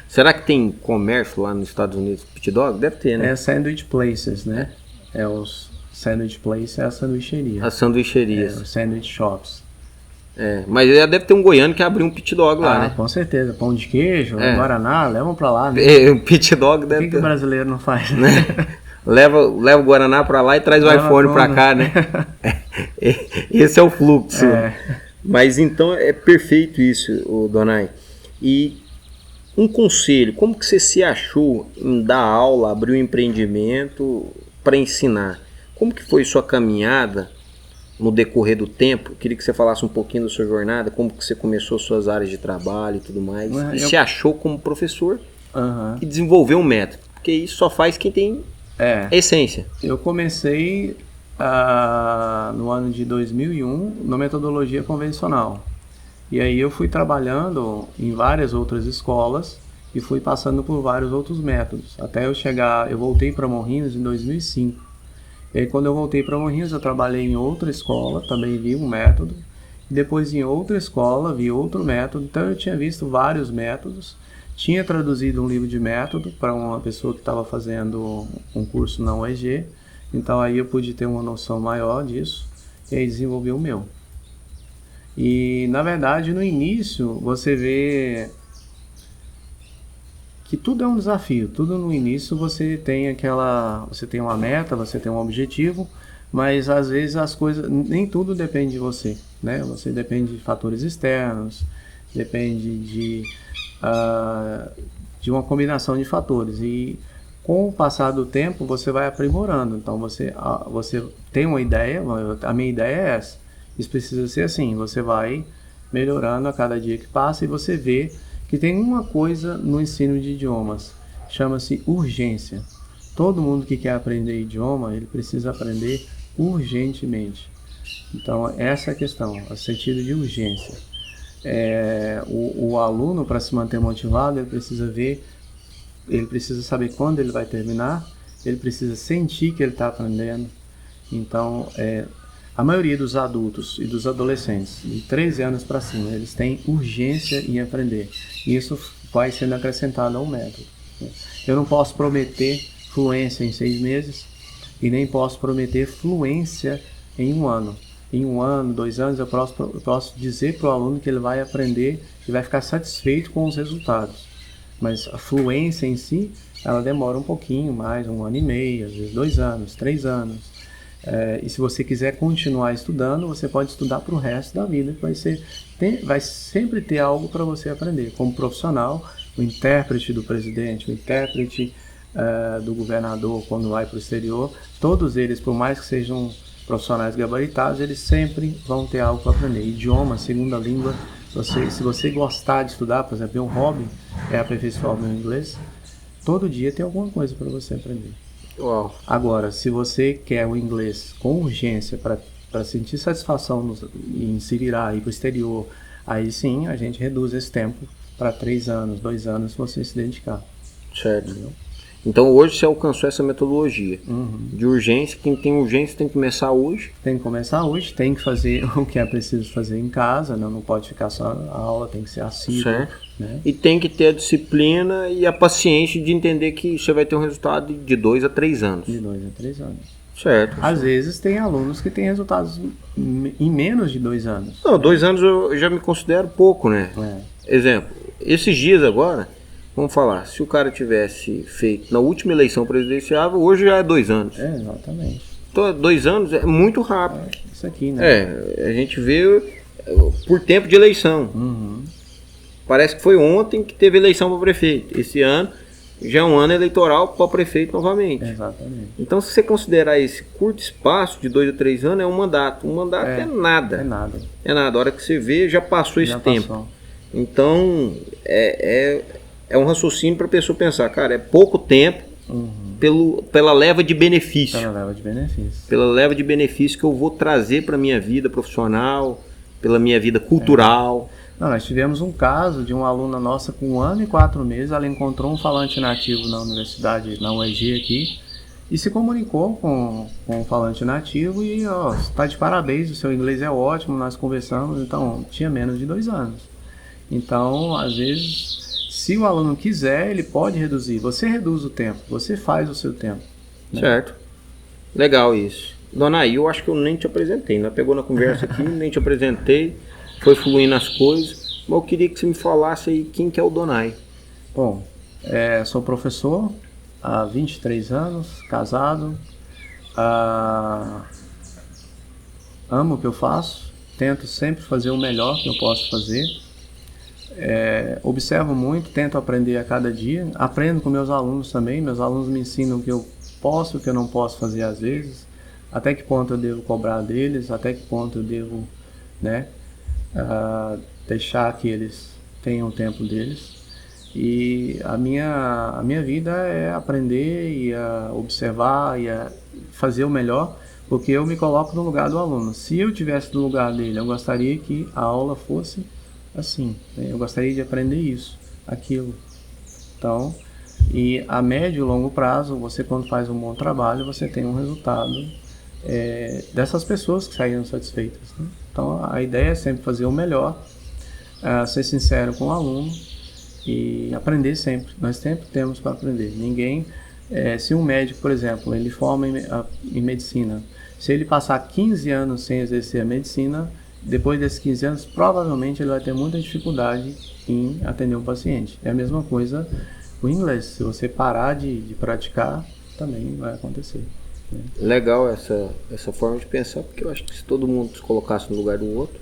Será que tem comércio lá nos Estados Unidos? Pit Dog? Deve ter, né? Sandwich Places, né? Os Sandwich Place é a sanduicheria. As sanduicherias. Os Sandwich Shops. Mas já deve ter um goiano que abriu um Pit Dog lá, né? Com certeza. Pão de queijo, Guaraná, levam pra lá, né? O Pit Dog deve ter. Por que o brasileiro não faz, né? Leva o Guaraná pra lá e traz o iPhone pra cá, né? Esse é o fluxo. Mas então é perfeito isso, Donai. E um conselho, como que você se achou em dar aula, abrir um empreendimento para ensinar? Como que foi sua caminhada no decorrer do tempo? Eu queria que você falasse um pouquinho da sua jornada, como que você começou suas áreas de trabalho e tudo mais. E se achou como professor e desenvolveu um método. Porque isso só faz quem tem essência. Eu comecei no ano de 2001 na metodologia convencional. E aí eu fui trabalhando em várias outras escolas e fui passando por vários outros métodos. Até eu voltei para Morrinhos em 2005. E aí quando eu voltei para Morrinhos eu trabalhei em outra escola, também vi um método. Depois em outra escola vi outro método. Então eu tinha visto vários métodos. Tinha traduzido um livro de método para uma pessoa que estava fazendo um curso na UEG. Então aí eu pude ter uma noção maior disso e aí desenvolvi o meu. E na verdade no início você vê que tudo é um desafio. Tudo no início você tem uma meta, você tem um objetivo, mas às vezes as coisas, nem tudo depende de você, né? Você depende de fatores externos, depende de uma combinação de fatores e com o passar do tempo você vai aprimorando. Então você tem uma ideia, a minha ideia é essa, isso precisa ser assim, você vai melhorando a cada dia que passa e você vê que tem uma coisa no ensino de idiomas, chama-se urgência. Todo mundo que quer aprender idioma, ele precisa aprender urgentemente. Então essa é a questão, o sentido de urgência. O aluno, para se manter motivado, ele precisa saber quando ele vai terminar, ele precisa sentir que ele está aprendendo. Então, a maioria dos adultos e dos adolescentes, de 13 anos para cima, eles têm urgência em aprender. E isso vai sendo acrescentado ao método. Eu não posso prometer fluência em 6 meses e nem posso prometer fluência em 1 ano. Em 1 ano, 2 anos, eu posso dizer para o aluno que ele vai aprender e vai ficar satisfeito com os resultados. Mas a fluência em si, ela demora um pouquinho mais, 1 ano e meio, às vezes 2 anos, 3 anos. E se você quiser continuar estudando, você pode estudar para o resto da vida, que vai sempre ter algo para você aprender. Como profissional, o intérprete do presidente, o intérprete do governador quando vai para o exterior, todos eles, por mais que sejam profissionais gabaritados, eles sempre vão ter algo para aprender. Idioma, segunda língua, se você gostar de estudar, por exemplo, um hobby é aperfeiçoar o meu inglês, todo dia tem alguma coisa para você aprender. Uau. Agora, se você quer o inglês com urgência para sentir satisfação em se virar, ir para o exterior, aí sim a gente reduz esse tempo para 3 anos, 2 anos, se você se dedicar. Certo. Entendeu? Então hoje você alcançou essa metodologia de urgência. Quem tem urgência tem que começar hoje. Tem que começar hoje, tem que fazer o que é preciso fazer em casa, não pode ficar só a aula, tem que ser assíduo. Certo. Né? E tem que ter a disciplina e a paciência de entender que você vai ter um resultado de 2 a 3 anos. De 2 a 3 anos. Certo. Às vezes tem alunos que têm resultados em menos de 2 anos. Não, 2 anos eu já me considero pouco, né? Exemplo, esses dias agora, vamos falar, se o cara tivesse feito na última eleição presidencial, hoje já é 2 anos. Exatamente. Então, 2 anos é muito rápido. Isso aqui, né? A gente vê por tempo de eleição. Parece que foi ontem que teve eleição para prefeito. Esse ano já é um ano eleitoral para prefeito novamente. Exatamente. Então, se você considerar esse curto espaço de 2 a 3 anos, é um mandato. Um mandato é nada. É nada. É nada. A hora que você vê, já passou esse tempo. Passou. Então, é um raciocínio para a pessoa pensar, cara, é pouco tempo pela leva de benefício. Pela leva de benefício. Pela leva de benefício que eu vou trazer para a minha vida profissional, pela minha vida cultural. Não, nós tivemos um caso de uma aluna nossa com 1 ano e 4 meses, ela encontrou um falante nativo na universidade, na UEG aqui, e se comunicou com o falante nativo e, está de parabéns, o seu inglês é ótimo, nós conversamos, então tinha menos de 2 anos. Então, às vezes, se o aluno quiser, ele pode reduzir. Você reduz o tempo, você faz o seu tempo. Né? Certo. Legal isso. Dona Aí, eu acho que eu nem te apresentei. Nós pegou na conversa aqui, nem te apresentei. Foi fluindo as coisas. Mas eu queria que você me falasse aí quem que é o Donai. Bom, sou professor há 23 anos, casado. Amo o que eu faço. Tento sempre fazer o melhor que eu posso fazer. Observo muito, tento aprender a cada dia, aprendo com meus alunos também, meus alunos me ensinam o que eu posso, o que eu não posso fazer às vezes, até que ponto eu devo cobrar deles, até que ponto eu devo, né, deixar que eles tenham o tempo deles. E a minha vida é aprender e observar e fazer o melhor, porque eu me coloco no lugar do aluno. Se eu estivesse no lugar dele, eu gostaria que a aula fosse assim, né? Eu gostaria de aprender isso, aquilo. Então, e a médio e longo prazo, você quando faz um bom trabalho, você tem um resultado dessas pessoas que saíram satisfeitas, né? Então, a ideia é sempre fazer o melhor, ser sincero com o aluno e aprender sempre. Nós sempre temos para aprender. Ninguém, se um médico, por exemplo, ele forma em medicina, se ele passar 15 anos sem exercer a medicina, depois desses 15 anos, provavelmente ele vai ter muita dificuldade em atender um paciente. É a mesma coisa com o inglês. Se você parar de praticar, também vai acontecer. Né? Legal essa forma de pensar, porque eu acho que se todo mundo se colocasse no lugar do outro,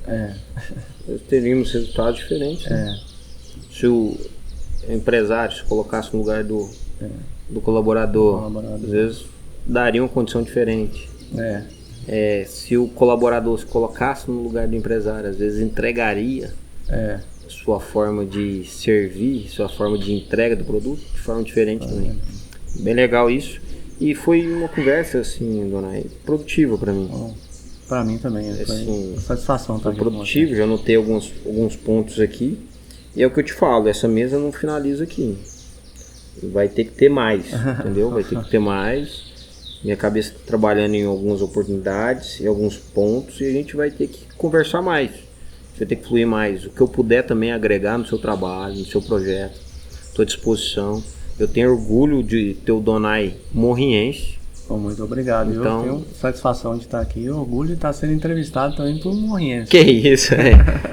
nós teríamos resultados diferentes. Né? Se o empresário se colocasse no lugar do colaborador, às vezes daria uma condição diferente. Se o colaborador se colocasse no lugar do empresário, às vezes entregaria sua forma de servir, sua forma de entrega do produto de forma diferente também. Bem legal isso. E foi uma conversa, assim, Dona Aí, produtiva para mim. Para mim também. Foi assim, satisfação. Foi produtivo, já anotei alguns pontos aqui. E é o que eu te falo, essa mesa não finaliza aqui. Vai ter que ter mais, entendeu? Vai ter que ter mais. Minha cabeça está trabalhando em algumas oportunidades, em alguns pontos, e a gente vai ter que conversar mais. Vai ter que fluir mais. O que eu puder também agregar no seu trabalho, no seu projeto. Estou à disposição. Eu tenho orgulho de ter o Donai morriense. Muito obrigado. Então, eu tenho satisfação de estar aqui e orgulho de estar sendo entrevistado também por um morriense. Que isso,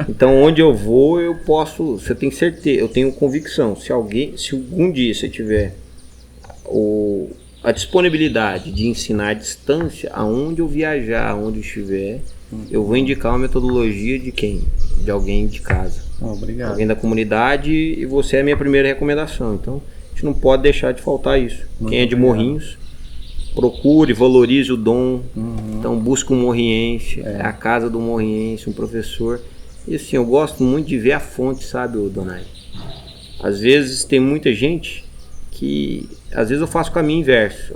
Então, onde eu vou, eu posso... Você tem certeza, eu tenho convicção. Se algum dia você tiver a disponibilidade de ensinar à distância, aonde eu viajar, aonde eu estiver, eu vou indicar uma metodologia de quem? De alguém de casa. Obrigado. Alguém da comunidade, e você é a minha primeira recomendação. Então, a gente não pode deixar de faltar isso. Quem é de Morrinhos, procure, valorize o dom. Então busque um morriense, a casa do morriense, um professor. E assim, eu gosto muito de ver a fonte, sabe, Donai? Às vezes tem muita gente que, às vezes eu faço o caminho inverso.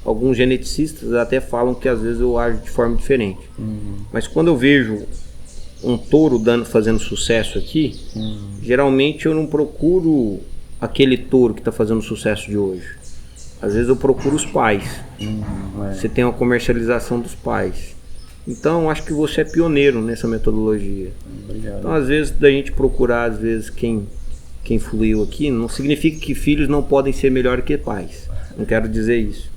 Alguns geneticistas até falam que às vezes eu ajo de forma diferente. Mas quando eu vejo um touro fazendo sucesso aqui, geralmente eu não procuro aquele touro que está fazendo sucesso de hoje. Às vezes eu procuro os pais. Você tem uma comercialização dos pais. Então acho que você é pioneiro nessa metodologia. Obrigado. Então às vezes da gente procurar, às vezes quem fluiu aqui, não significa que filhos não podem ser melhores que pais. Não quero dizer isso.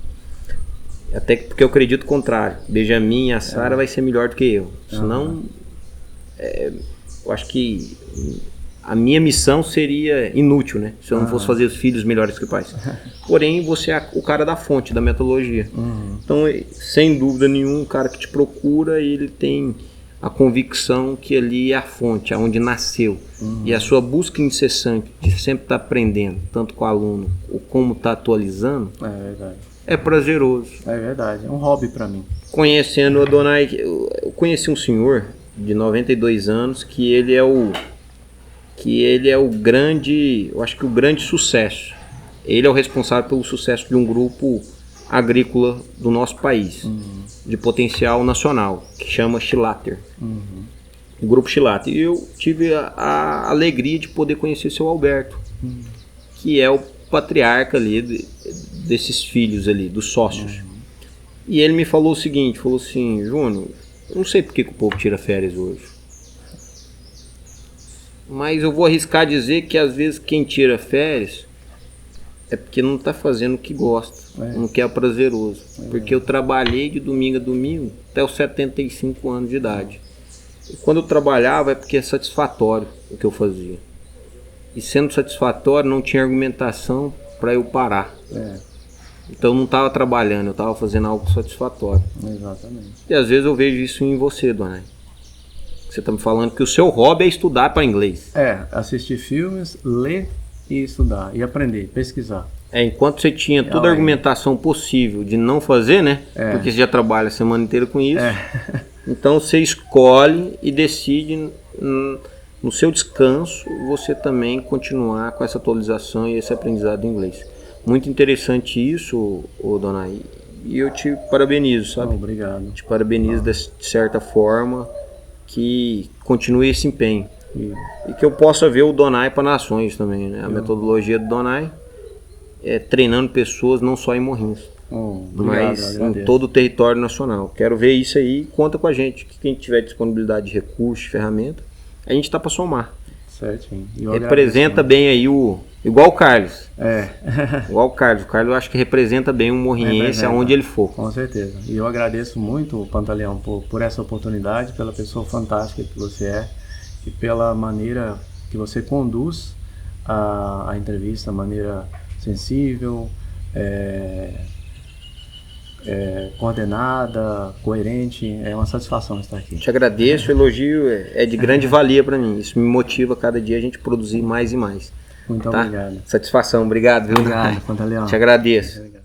Até porque eu acredito o contrário. Benjamin e a Sara vai ser melhor do que eu. Senão, eu acho que a minha missão seria inútil, né? Se eu não fosse fazer os filhos melhores que pais. Porém, você é o cara da fonte, da metodologia. Então, sem dúvida nenhuma, o cara que te procura, ele tem a convicção que ali é a fonte, aonde nasceu. E a sua busca incessante de sempre estar aprendendo, tanto com o aluno, ou como está atualizando, É verdade. é prazeroso. É verdade. É um hobby para mim. Conhecendo a Donai, eu conheci um senhor de 92 anos que ele é o grande, eu acho que o grande sucesso. Ele é o responsável pelo sucesso de um grupo agrícola do nosso país, de potencial nacional, que chama Chilater. O grupo Chilater. E eu tive a alegria de poder conhecer o seu Alberto, que é o patriarca ali desses filhos ali, dos sócios. E ele me falou o seguinte, falou assim: Júnior, eu não sei por que o povo tira férias hoje, mas eu vou arriscar dizer que às vezes quem tira férias é porque não está fazendo o que gosta, não quer prazeroso. Porque eu trabalhei de domingo a domingo até os 75 anos de idade. E quando eu trabalhava é porque é satisfatório o que eu fazia. E sendo satisfatório, não tinha argumentação para eu parar. Então eu não estava trabalhando, eu estava fazendo algo satisfatório. Exatamente. E às vezes eu vejo isso em você, Donai. Você está me falando que o seu hobby é estudar para inglês. Assistir filmes, ler e estudar. E aprender, pesquisar. Enquanto você tinha toda a argumentação possível de não fazer, né? Porque você já trabalha a semana inteira com isso. Então você escolhe e decide no seu descanso você também continuar com essa atualização e esse aprendizado em inglês. Muito interessante isso, Donai. E eu te parabenizo, sabe? Obrigado. Te parabenizo de certa forma, que continue esse empenho. E que eu possa ver o Donai para nações também, né? A metodologia do Donai é treinando pessoas não só em Morrinhos, mas em todo o território nacional. Quero ver isso aí, conta com a gente. Que quem tiver disponibilidade de recursos, ferramenta, a gente está para somar. Certinho. Representa bem aí igual o Carlos. Igual o Carlos. O Carlos eu acho que representa bem o morriense aonde ele for. Com certeza. E eu agradeço muito, Pantaleão, por essa oportunidade, pela pessoa fantástica que você é e pela maneira que você conduz a entrevista, a maneira sensível, coordenada, coerente. É uma satisfação estar aqui. Te agradeço, o elogio é de grande valia para mim. Isso me motiva cada dia a gente produzir mais e mais. Muito obrigado. Satisfação, obrigado, viu? Obrigado, Pantaleão. Te agradeço. Obrigado.